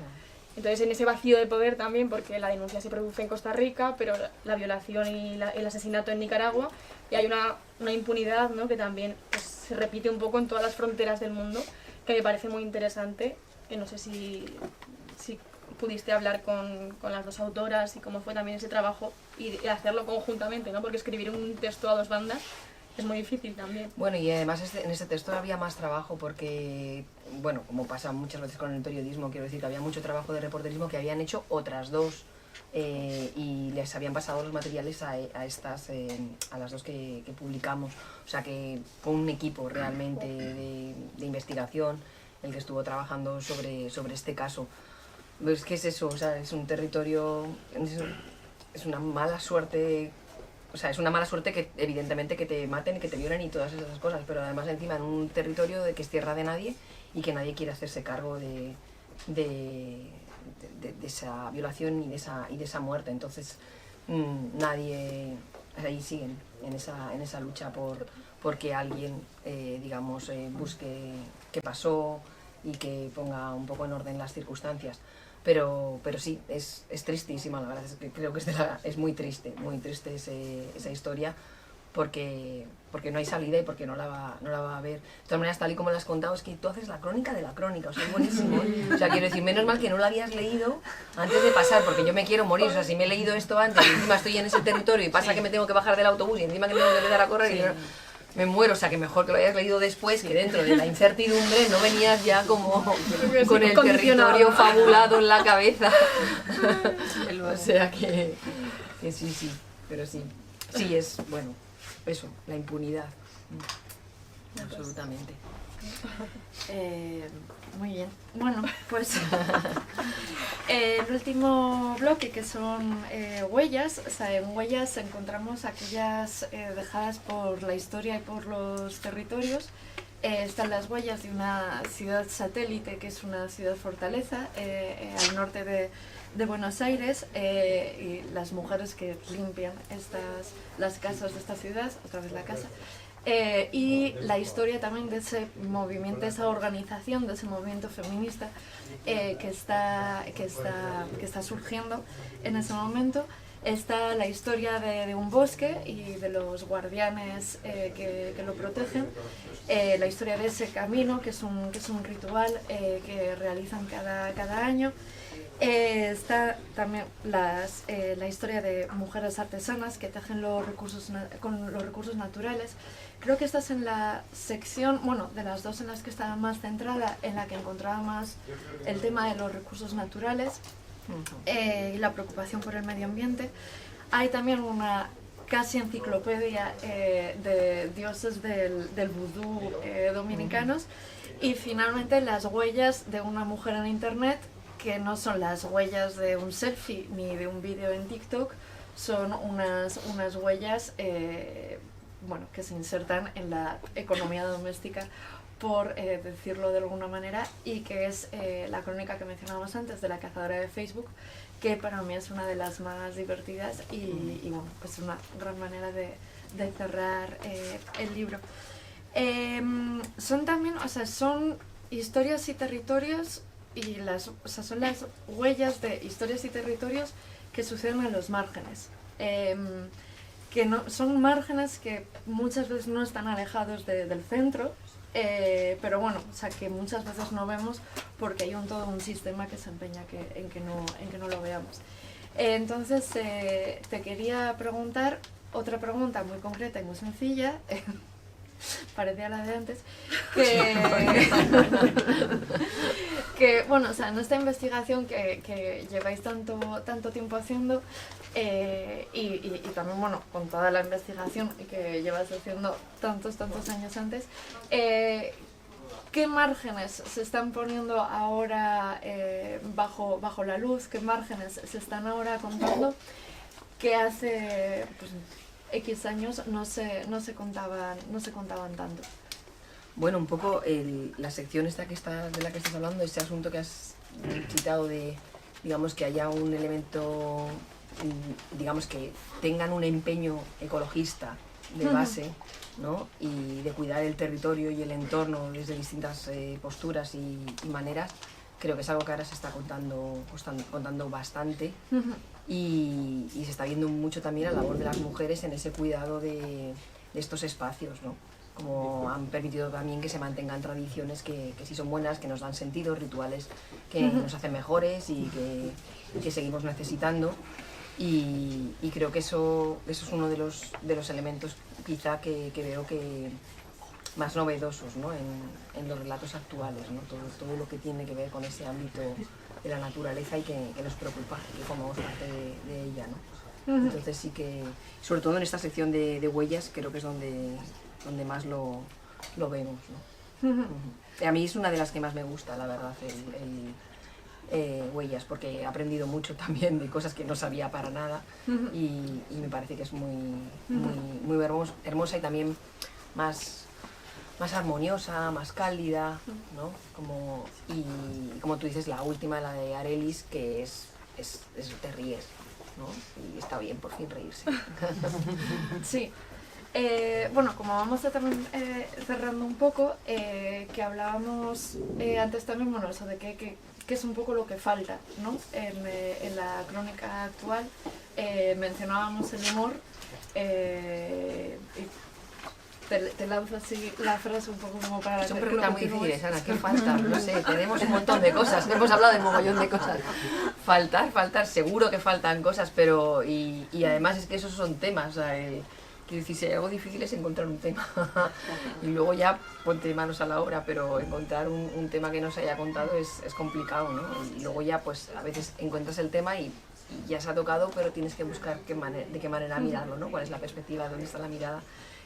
Entonces en ese vacío de poder también, porque la denuncia se produce en Costa Rica, pero la violación y el asesinato en Nicaragua, y hay una impunidad, ¿no? Que también pues, se repite un poco en todas las fronteras del mundo, que me parece muy interesante, que no sé si pudiste hablar con las 2 autoras y cómo fue también ese trabajo y hacerlo conjuntamente, ¿no? Porque escribir un texto a 2 bandas es muy difícil también.
Bueno, y además en este texto había más trabajo porque, bueno, como pasa muchas veces con el periodismo, quiero decir que había mucho trabajo de reporterismo que habían hecho otras 2 y les habían pasado los materiales a las 2 que publicamos. O sea que fue un equipo realmente de investigación el que estuvo trabajando sobre este caso. Pues, ¿qué es eso? O sea, es un territorio, es una mala suerte. O sea, es una mala suerte que evidentemente que te maten, que te violen y todas esas cosas, pero además encima en un territorio que es tierra de nadie y que nadie quiere hacerse cargo de esa violación y de esa muerte. Entonces nadie, ahí siguen en esa lucha por que alguien, digamos, busque qué pasó y que ponga un poco en orden las circunstancias. Pero sí, es tristísima, la verdad es que creo que es muy triste esa historia porque no hay salida y porque no la va a ver. De todas maneras, tal y como lo has contado, es que tú haces la crónica de la crónica, o sea, es buenísimo, ¿eh? O sea, quiero decir, menos mal que no la habías leído antes de pasar, porque yo me quiero morir, o sea, si me he leído esto antes y encima estoy en ese territorio y pasa que me tengo que bajar del autobús y encima que tengo que empezar a correr y me muero, o sea, que mejor que lo hayas leído después, que dentro de la incertidumbre no venías ya como con el territorio fabulado en la cabeza. O sea que sí, pero sí es, bueno, eso, la impunidad. absolutamente.
Muy bien. Bueno, pues el último bloque, que son huellas. O sea, en huellas encontramos aquellas dejadas por la historia y por los territorios. Están las huellas de una ciudad satélite, que es una ciudad fortaleza al norte de Buenos Aires, y las mujeres que limpian las casas de esta ciudad, otra vez la casa. Y la historia también de ese movimiento, esa organización, de ese movimiento feminista que está surgiendo en ese momento. Está la historia de un bosque y de los guardianes que lo protegen, la historia de ese camino, que es un ritual que realizan cada año. Está también la historia de mujeres artesanas que tejen con los recursos naturales. Creo que esta es en la sección, bueno, de las dos en las que estaba más centrada, en la que encontraba más el tema de los recursos naturales y la preocupación por el medio ambiente. Hay también una casi enciclopedia de dioses del vudú dominicanos. Y finalmente las huellas de una mujer en internet, que no son las huellas de un selfie ni de un vídeo en TikTok, son unas huellas bueno, que se insertan en la economía doméstica, por decirlo de alguna manera, y que es la crónica que mencionábamos antes de la cazadora de Facebook, que para mí es una de las más divertidas y bueno, pues una gran manera de cerrar el libro. Son también, o sea, son historias y territorios, y son las huellas de historias y territorios que suceden en los márgenes. Que no, son márgenes que muchas veces no están alejados del centro, pero bueno, o sea, que muchas veces no vemos porque hay todo un sistema que se empeña en que no lo veamos. Entonces te quería preguntar otra pregunta muy concreta y muy sencilla, parecía la de antes, que bueno, o sea, en esta investigación que lleváis tanto tiempo haciendo, y también, bueno, con toda la investigación que llevas haciendo tantos años antes, ¿qué márgenes se están poniendo ahora bajo la luz? ¿Qué márgenes se están ahora contando que hace pues, X años no se contaban tanto?
Bueno, un poco la sección esta de la que estás hablando, ese asunto que has citado de, digamos, que haya un elemento, digamos, que tengan un empeño ecologista de base, ¿no? Y de cuidar el territorio y el entorno desde distintas posturas y maneras, creo que es algo que ahora se está contando bastante. Y se está viendo mucho también la labor de las mujeres en ese cuidado de estos espacios, ¿no? Como han permitido también que se mantengan tradiciones que sí son buenas, que nos dan sentido, rituales que nos hacen mejores y que seguimos necesitando. Y creo que eso es uno de los elementos quizá que veo que más novedosos, ¿no? en los relatos actuales, ¿no? Todo lo que tiene que ver con ese ámbito de la naturaleza y que nos preocupa, que formamos parte de ella, ¿no? Entonces sí que, sobre todo en esta sección de huellas, creo que es donde más lo vemos, ¿no? A mí es una de las que más me gusta, la verdad, huellas, porque he aprendido mucho también de cosas que no sabía para nada y me parece que es muy hermosa y también más armoniosa, más cálida, ¿no? Y como tú dices, la última, la de Arelis, que te ríes, ¿no? Y está bien por fin reírse.
Sí. Bueno, como vamos a también cerrando un poco, que hablábamos antes también, bueno, eso de que es un poco lo que falta, ¿no? En la crónica actual. Mencionábamos el humor, y te lanzo así la frase un poco como para...
Son preguntas muy difíciles, Ana, ¿qué falta? No sé, tenemos un montón de cosas, hemos hablado de un mogollón de cosas. Faltar, seguro que faltan cosas, pero... Y además es que esos son temas, o sea, quiero decir, si hay algo difícil es encontrar un tema y luego ya ponte manos a la obra, pero encontrar un tema que no se haya contado es complicado, ¿no? Y luego ya pues a veces encuentras el tema y ya se ha tocado, pero tienes que buscar de qué manera mirarlo, ¿no? Cuál es la perspectiva, dónde está la mirada.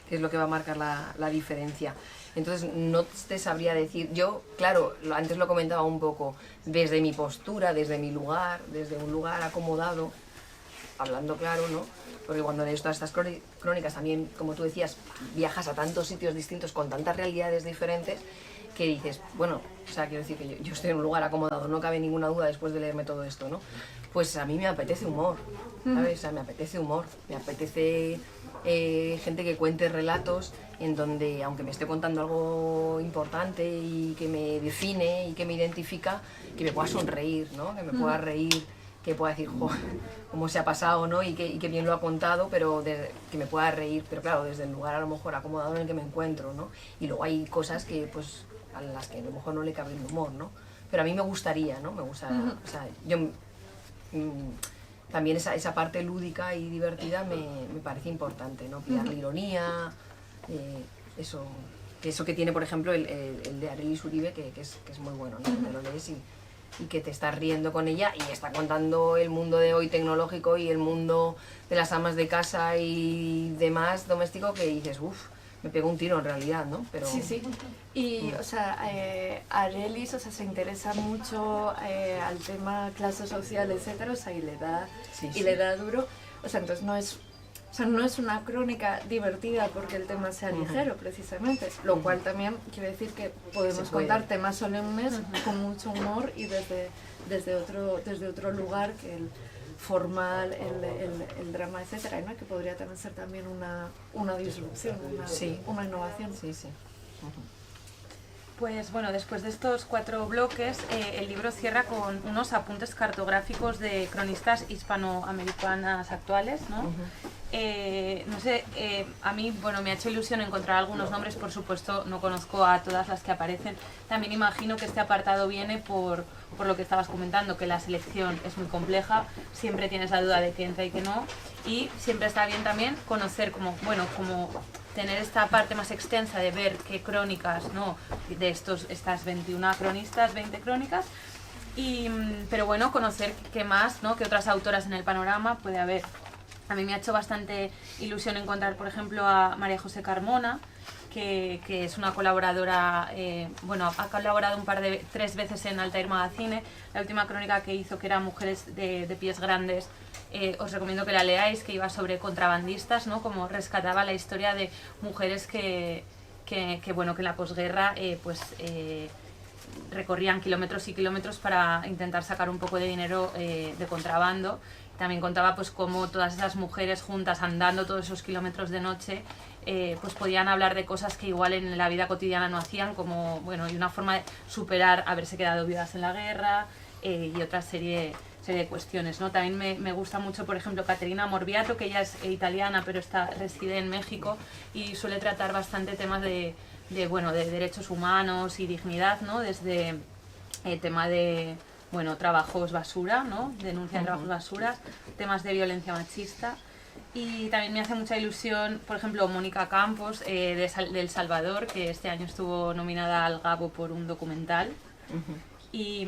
que es lo que va a marcar la diferencia. Entonces no te sabría decir, yo, claro, antes lo comentaba un poco, desde mi postura, desde mi lugar, desde un lugar acomodado, hablando claro, ¿no? Porque cuando lees todas estas crónicas también, como tú decías, viajas a tantos sitios distintos con tantas realidades diferentes que dices, bueno, o sea, quiero decir que yo estoy en un lugar acomodado, no cabe ninguna duda después de leerme todo esto, ¿no? Pues a mí me apetece humor, ¿sabes? O sea, me apetece humor, me apetece gente que cuente relatos en donde, aunque me esté contando algo importante y que me define y que me identifica, que me pueda sonreír, ¿no? Que me pueda reír, que pueda decir, jo, cómo se ha pasado, ¿no? Y que bien lo ha contado, pero que me pueda reír, pero claro, desde el lugar a lo mejor acomodado en el que me encuentro, ¿no? Y luego hay cosas que, pues, a las que a lo mejor no le cabe el humor, ¿no? Pero a mí me gustaría, ¿no? Me gusta, o sea, yo... también esa parte lúdica y divertida me parece importante, ¿no? Pillar la ironía, eso que tiene, por ejemplo, el de Arelis Uribe, que es muy bueno, ¿no? Que te lo lees y que te estás riendo con ella y está contando el mundo de hoy tecnológico y el mundo de las amas de casa y demás doméstico que dices, uff, me pego un tiro en realidad, ¿no? Pero...
Sí, sí. Y, o sea, Arelis, o sea, se interesa mucho al tema clase social, etcétera, o sea, y le da duro. O sea, entonces no es una crónica divertida porque el tema sea ligero, precisamente. Lo cual también quiere decir que podemos contar temas solemnes con mucho humor y desde otro lugar que el formal, el drama, etcétera, ¿no? Que podría también ser también una disrupción, una innovación.
Sí, sí.
Pues bueno, después de estos 4 bloques, el libro cierra con unos apuntes cartográficos de cronistas hispanoamericanas actuales, ¿no? No sé, a mí, bueno, me ha hecho ilusión encontrar algunos nombres, por supuesto no conozco a todas las que aparecen. También imagino que este apartado viene por lo que estabas comentando, que la selección es muy compleja, siempre tienes la duda de que entra y que no, y siempre está bien también conocer como tener esta parte más extensa de ver qué crónicas, ¿no? De estas 21 cronistas, 20 crónicas, pero bueno, conocer qué más, ¿no? Qué otras autoras en el panorama puede haber. A mí me ha hecho bastante ilusión encontrar, por ejemplo, a María José Carmona, que es una colaboradora, ha colaborado 3 veces en Altair Magazine. La última crónica que hizo, que era Mujeres de pies grandes, os recomiendo que la leáis, que iba sobre contrabandistas, ¿no? Como rescataba la historia de mujeres que en la posguerra recorrían kilómetros y kilómetros para intentar sacar un poco de dinero de contrabando. También contaba pues cómo todas esas mujeres juntas andando todos esos kilómetros de noche pues podían hablar de cosas que igual en la vida cotidiana no hacían, como y una forma de superar haberse quedado viudas en la guerra y otra serie de cuestiones, ¿no? También me gusta mucho, por ejemplo, Caterina Morbiato, que ella es italiana pero reside en México y suele tratar bastante temas de derechos humanos y dignidad, ¿no? Desde el tema de trabajos basura, ¿no? Denuncia de trabajos basuras, temas de violencia machista. Y también me hace mucha ilusión, por ejemplo, Mónica Campos, de El Salvador, que este año estuvo nominada al Gabo por un documental. Y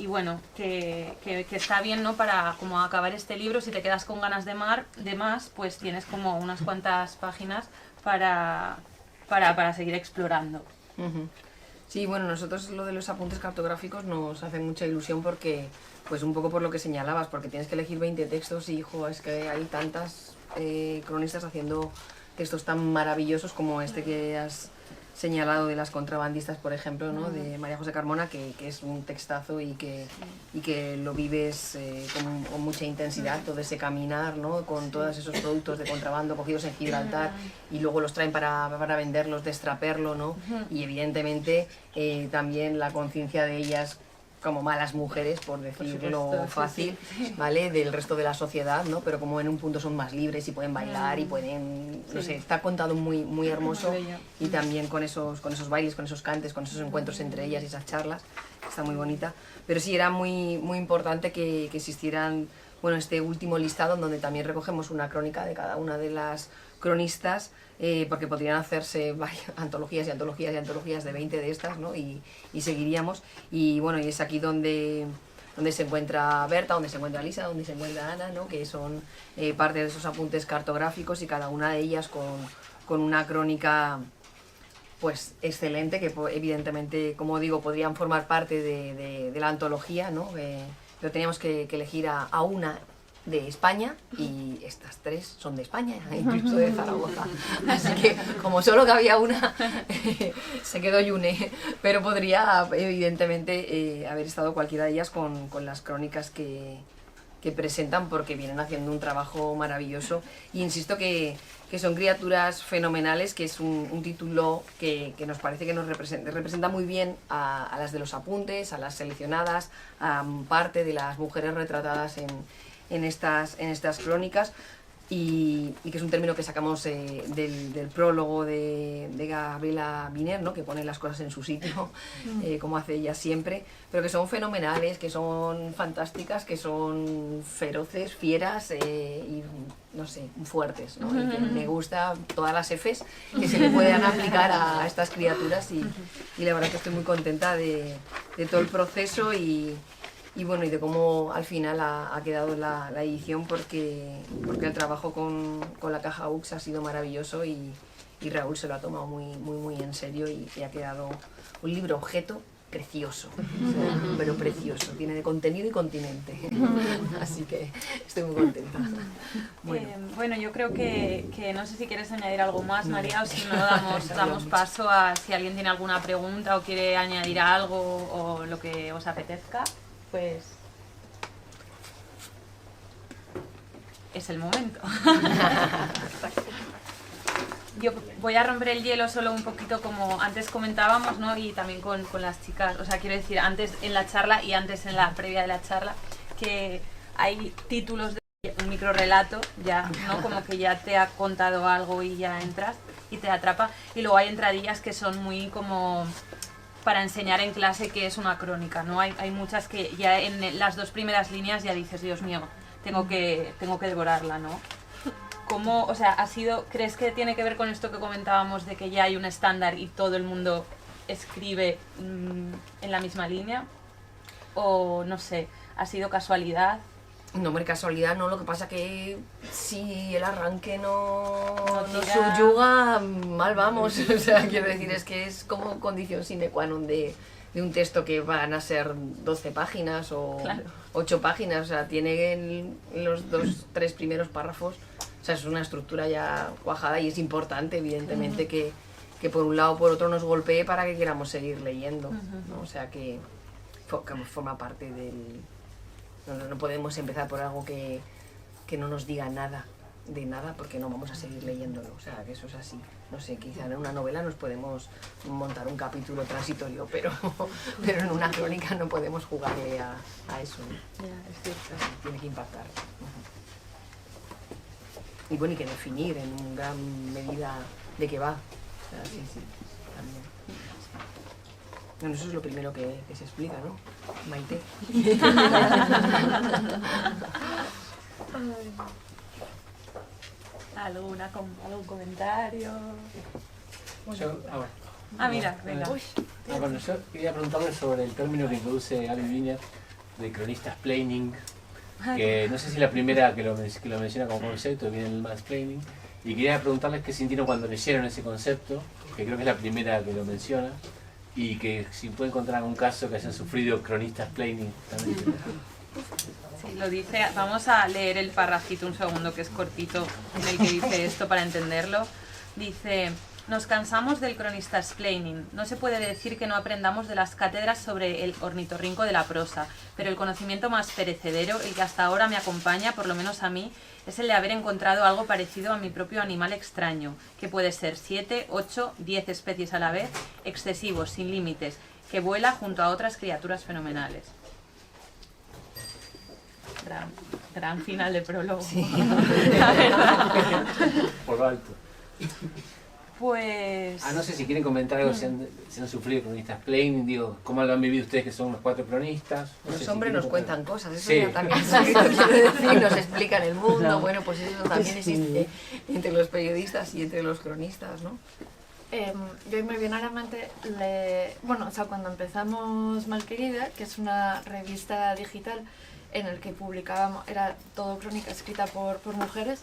bueno, que está bien, ¿no? Para como acabar este libro, si te quedas con ganas de más, pues tienes como unas cuantas páginas para seguir explorando.
Sí, bueno, nosotros lo de los apuntes cartográficos nos hace mucha ilusión porque, pues un poco por lo que señalabas, porque tienes que elegir 20 textos y, es que hay tantas cronistas haciendo textos tan maravillosos como este que has señalado de las contrabandistas, por ejemplo, ¿no? De María José Carmona, que es un textazo y que lo vives con mucha intensidad, todo ese caminar, ¿no? Con todos esos productos de contrabando cogidos en Gibraltar y luego los traen para venderlos, destraperlo, ¿no? Y evidentemente también la conciencia de ellas como malas mujeres, por decirlo fácil, sí. ¿Vale? Del resto de la sociedad, ¿no? Pero como en un punto son más libres y pueden bailar y pueden, no sé, está contado muy hermoso y también con esos bailes, con esos cantes, con esos encuentros entre ellas y esas charlas, está muy bonita. Pero sí, era muy importante que existieran, este último listado donde también recogemos una crónica de cada una de las cronistas, porque podrían hacerse antologías y antologías y antologías de 20 de estas, ¿no? Y seguiríamos. Y bueno, y es aquí donde se encuentra Berta, donde se encuentra Lisa, donde se encuentra Ana, ¿no? Que son parte de esos apuntes cartográficos y cada una de ellas con una crónica pues excelente, que evidentemente, como digo, podrían formar parte de la antología, ¿no? Pero teníamos que elegir a una de España, y estas 3 son de España, incluso de Zaragoza. Así que, como solo cabía una, se quedó Yune. Pero podría, evidentemente, haber estado cualquiera de ellas con las crónicas que presentan, porque vienen haciendo un trabajo maravilloso. Y insisto que son criaturas fenomenales, que es un título que nos parece que nos representa muy bien a las de los apuntes, a las seleccionadas, a parte de las mujeres retratadas en estas crónicas, y que es un término que sacamos del prólogo de Gabriela Viner, ¿no? Que pone las cosas en su sitio, como hace ella siempre, pero que son fenomenales, que son fantásticas, que son feroces, fieras y, no sé, fuertes, ¿no? Y que me gusta todas las Fs que se le puedan aplicar a estas criaturas, y la verdad que estoy muy contenta de todo el proceso, y bueno, y de cómo al final ha quedado la edición, porque el trabajo con la caja UX ha sido maravilloso, y Raúl se lo ha tomado muy en serio, y ha quedado un libro objeto precioso, o sea, pero precioso, tiene de contenido y continente, así que estoy muy contenta.
Bueno, yo creo que no sé si quieres añadir algo más, María, o si no damos paso a si alguien tiene alguna pregunta o quiere añadir algo o lo que os apetezca. Pues es el momento. Yo voy a romper el hielo solo un poquito, como antes comentábamos, ¿no? Y también con las chicas, o sea, quiero decir, antes en la charla y antes en la previa de la charla, que hay títulos de un microrelato, ya, ¿no? Como que ya te ha contado algo y ya entras y te atrapa, y luego hay entradillas que son muy como para enseñar en clase que es una crónica, ¿no? Hay muchas que ya en las 2 primeras líneas ya dices, Dios mío, tengo que devorarla, ¿no? ¿Cómo, o sea, crees que tiene que ver con esto que comentábamos de que ya hay un estándar y todo el mundo escribe en la misma línea? O, no sé, ¿ha sido casualidad?
No, hombre, casualidad no, lo que pasa que si el arranque no
tira,
subyuga, mal vamos. O sea, quiero decir, es que es como condición sine qua non de un texto que van a ser 12 páginas o
claro,
8 páginas, o sea, tiene los 2-3 primeros párrafos, o sea, es una estructura ya cuajada, y es importante, evidentemente, que por un lado o por otro nos golpee para que queramos seguir leyendo, ¿no? O sea, que forma parte del... No podemos empezar por algo que no nos diga nada de nada, porque no vamos a seguir leyéndolo. O sea, que eso es así. No sé, quizá en una novela nos podemos montar un capítulo transitorio, pero en una crónica no podemos jugarle a eso, ¿no?
ya, es cierto.
Tiene que impactar. Y bueno, y que definir en gran medida de qué va. O sea, sí, también. Bueno, eso es lo primero que se explica, ¿no? Maite.
¿Algún comentario? Mira, venga.
Bueno, yo quería preguntarle sobre el término que introduce Gaby Viner de cronista-splaining, que no sé si es la primera que lo menciona como concepto, viene el mansplaining, y quería preguntarles qué sintieron cuando leyeron ese concepto, que creo que es la primera que lo menciona, y que si pueden encontrar algún caso que hayan sufrido cronista-splaining también.
Sí, lo dice. Vamos a leer el parrafito un segundo, que es cortito, en el que dice esto para entenderlo. Dice: nos cansamos del cronista-splaining. No se puede decir que no aprendamos de las cátedras sobre el ornitorrinco de la prosa, pero el conocimiento más perecedero, el que hasta ahora me acompaña, por lo menos a mí, es el de haber encontrado algo parecido a mi propio animal extraño, que puede ser 7, 8, 10 especies a la vez, excesivo, sin límites, que vuela junto a otras criaturas fenomenales. Gran final de prólogo. Sí. La verdad.
Por lo alto.
Pues...
no sé si quieren comentar algo, si han sufrido cronista-splaining, digo, ¿cómo lo han vivido ustedes que son los 4 cronistas? No
los
sé
hombres
si
nos cuentan cosas, eso
sí.
ya también quiero decir, nos explican el mundo, no. Bueno, pues eso también existe entre los periodistas y entre los cronistas, ¿no?
Yo me viene a la mente, cuando empezamos Malquerida, que es una revista digital en el que publicábamos, era todo crónica escrita por mujeres,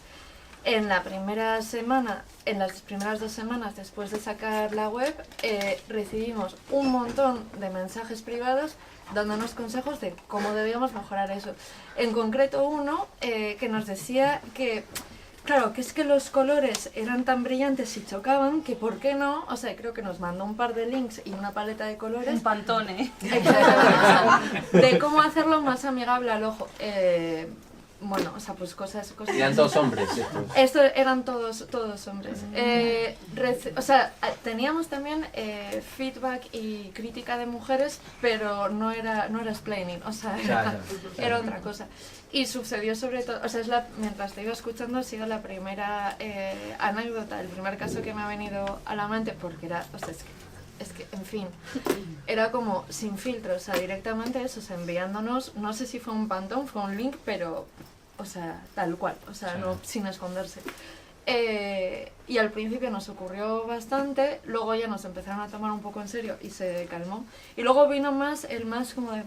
En la primera semana, en las primeras 2 semanas después de sacar la web, recibimos un montón de mensajes privados dándonos consejos de cómo debíamos mejorar eso. En concreto uno que nos decía que, claro, que es que los colores eran tan brillantes y chocaban que por qué no, o sea, creo que nos mandó un par de links y una paleta de colores.
Un Pantone.
De cómo hacerlo más amigable al ojo. Bueno, o sea, pues cosas
Eran todos hombres estos.
Estos eran todos hombres. O sea, teníamos también feedback y crítica de mujeres, pero no era explaining, o sea, era otra cosa. Y sucedió sobre todo, o sea, mientras te iba escuchando ha sido la primera anécdota, el primer caso que me ha venido a la mente, porque era, o sea, es que, en fin, era como sin filtro, o sea, directamente eso, o sea, enviándonos, no sé si fue un Pantone, fue un link, pero, o sea, tal cual, o sea, no, sin esconderse. Y al principio nos ocurrió bastante, luego ya nos empezaron a tomar un poco en serio y se calmó. Y luego vino más como de,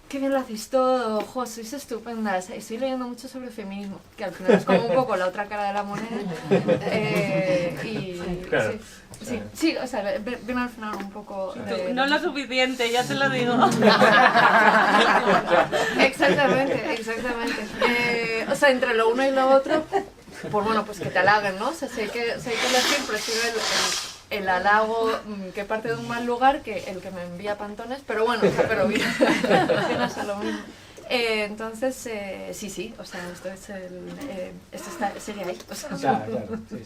qué bien lo hacéis todo, jo, sois estupendas, estoy leyendo mucho sobre feminismo, que al final es como un poco la otra cara de la moneda. Y
claro.
Sí, o sea, vino al final un poco...
No lo suficiente, ya te lo digo.
Exactamente. O sea, entre lo uno y lo otro, pues bueno, pues que te halaguen, ¿no? O sea, si hay que elegir, prefiero el halago que parte de un mal lugar que el que me envía pantones, pero bueno, o sea, pero viene a ser lo mismo. Entonces, sí, o sea, esto sería ahí. O sea,
Claro, sí.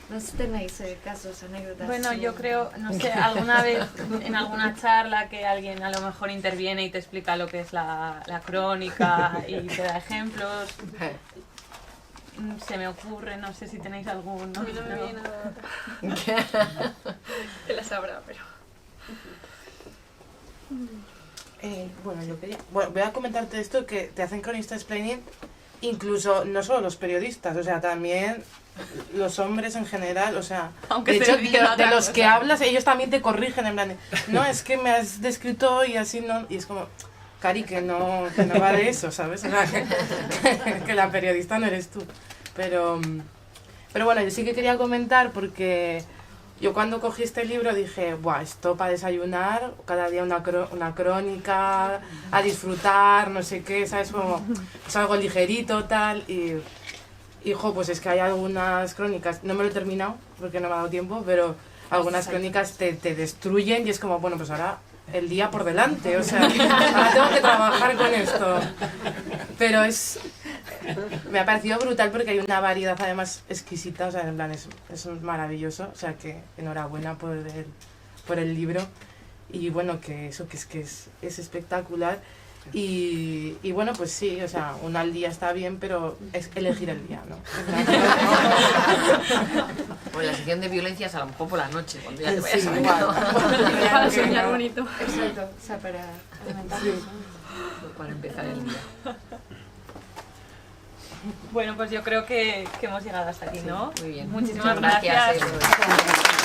¿no tenéis casos, anécdotas?
Bueno, yo creo, no sé, alguna vez en alguna charla que alguien a lo mejor interviene y te explica lo que es la crónica y te da ejemplos. Se me ocurre, no sé si tenéis algún...
A mí no me viene nada. Te la sabrá, pero...
Bueno, voy a comentarte esto, que te hacen cronista explaining, incluso no solo los periodistas, o sea, también los hombres en general, o sea,
Aunque
de
se
hecho,
diga
de
otra
los
cosa.
que hablas, ellos también te corrigen, en plan, no, es que me has descrito y así no, y es como, Cari, que no va de eso, ¿sabes? O sea, que la periodista no eres tú. Pero bueno, yo sí que quería comentar porque yo cuando cogí este libro dije, buah, esto para desayunar, cada día una crónica, a disfrutar, no sé qué, ¿sabes? Como, es algo ligerito, tal, y jo, pues es que hay algunas crónicas, no me lo he terminado porque no me ha dado tiempo, pero algunas crónicas te destruyen y es como, bueno, pues ahora el día por delante, o sea, ahora tengo que trabajar con esto. Pero me ha parecido brutal porque hay una variedad además exquisita, o sea, en plan es maravilloso, o sea, que enhorabuena por el libro y bueno, que eso, que es espectacular y bueno, pues sí, o sea, una al día está bien, pero es elegir el día, ¿no?
Pues la sección de violencias a lo mejor por la noche, cuando ya te
Sí,
vayas a
igual.
Para soñar bonito.
Exacto, o sea, para aumentar
Sí.
para empezar el día.
Bueno, pues yo creo que hemos llegado hasta aquí, ¿no?
Muy bien.
Muchísimas
Muchas
gracias.
gracias.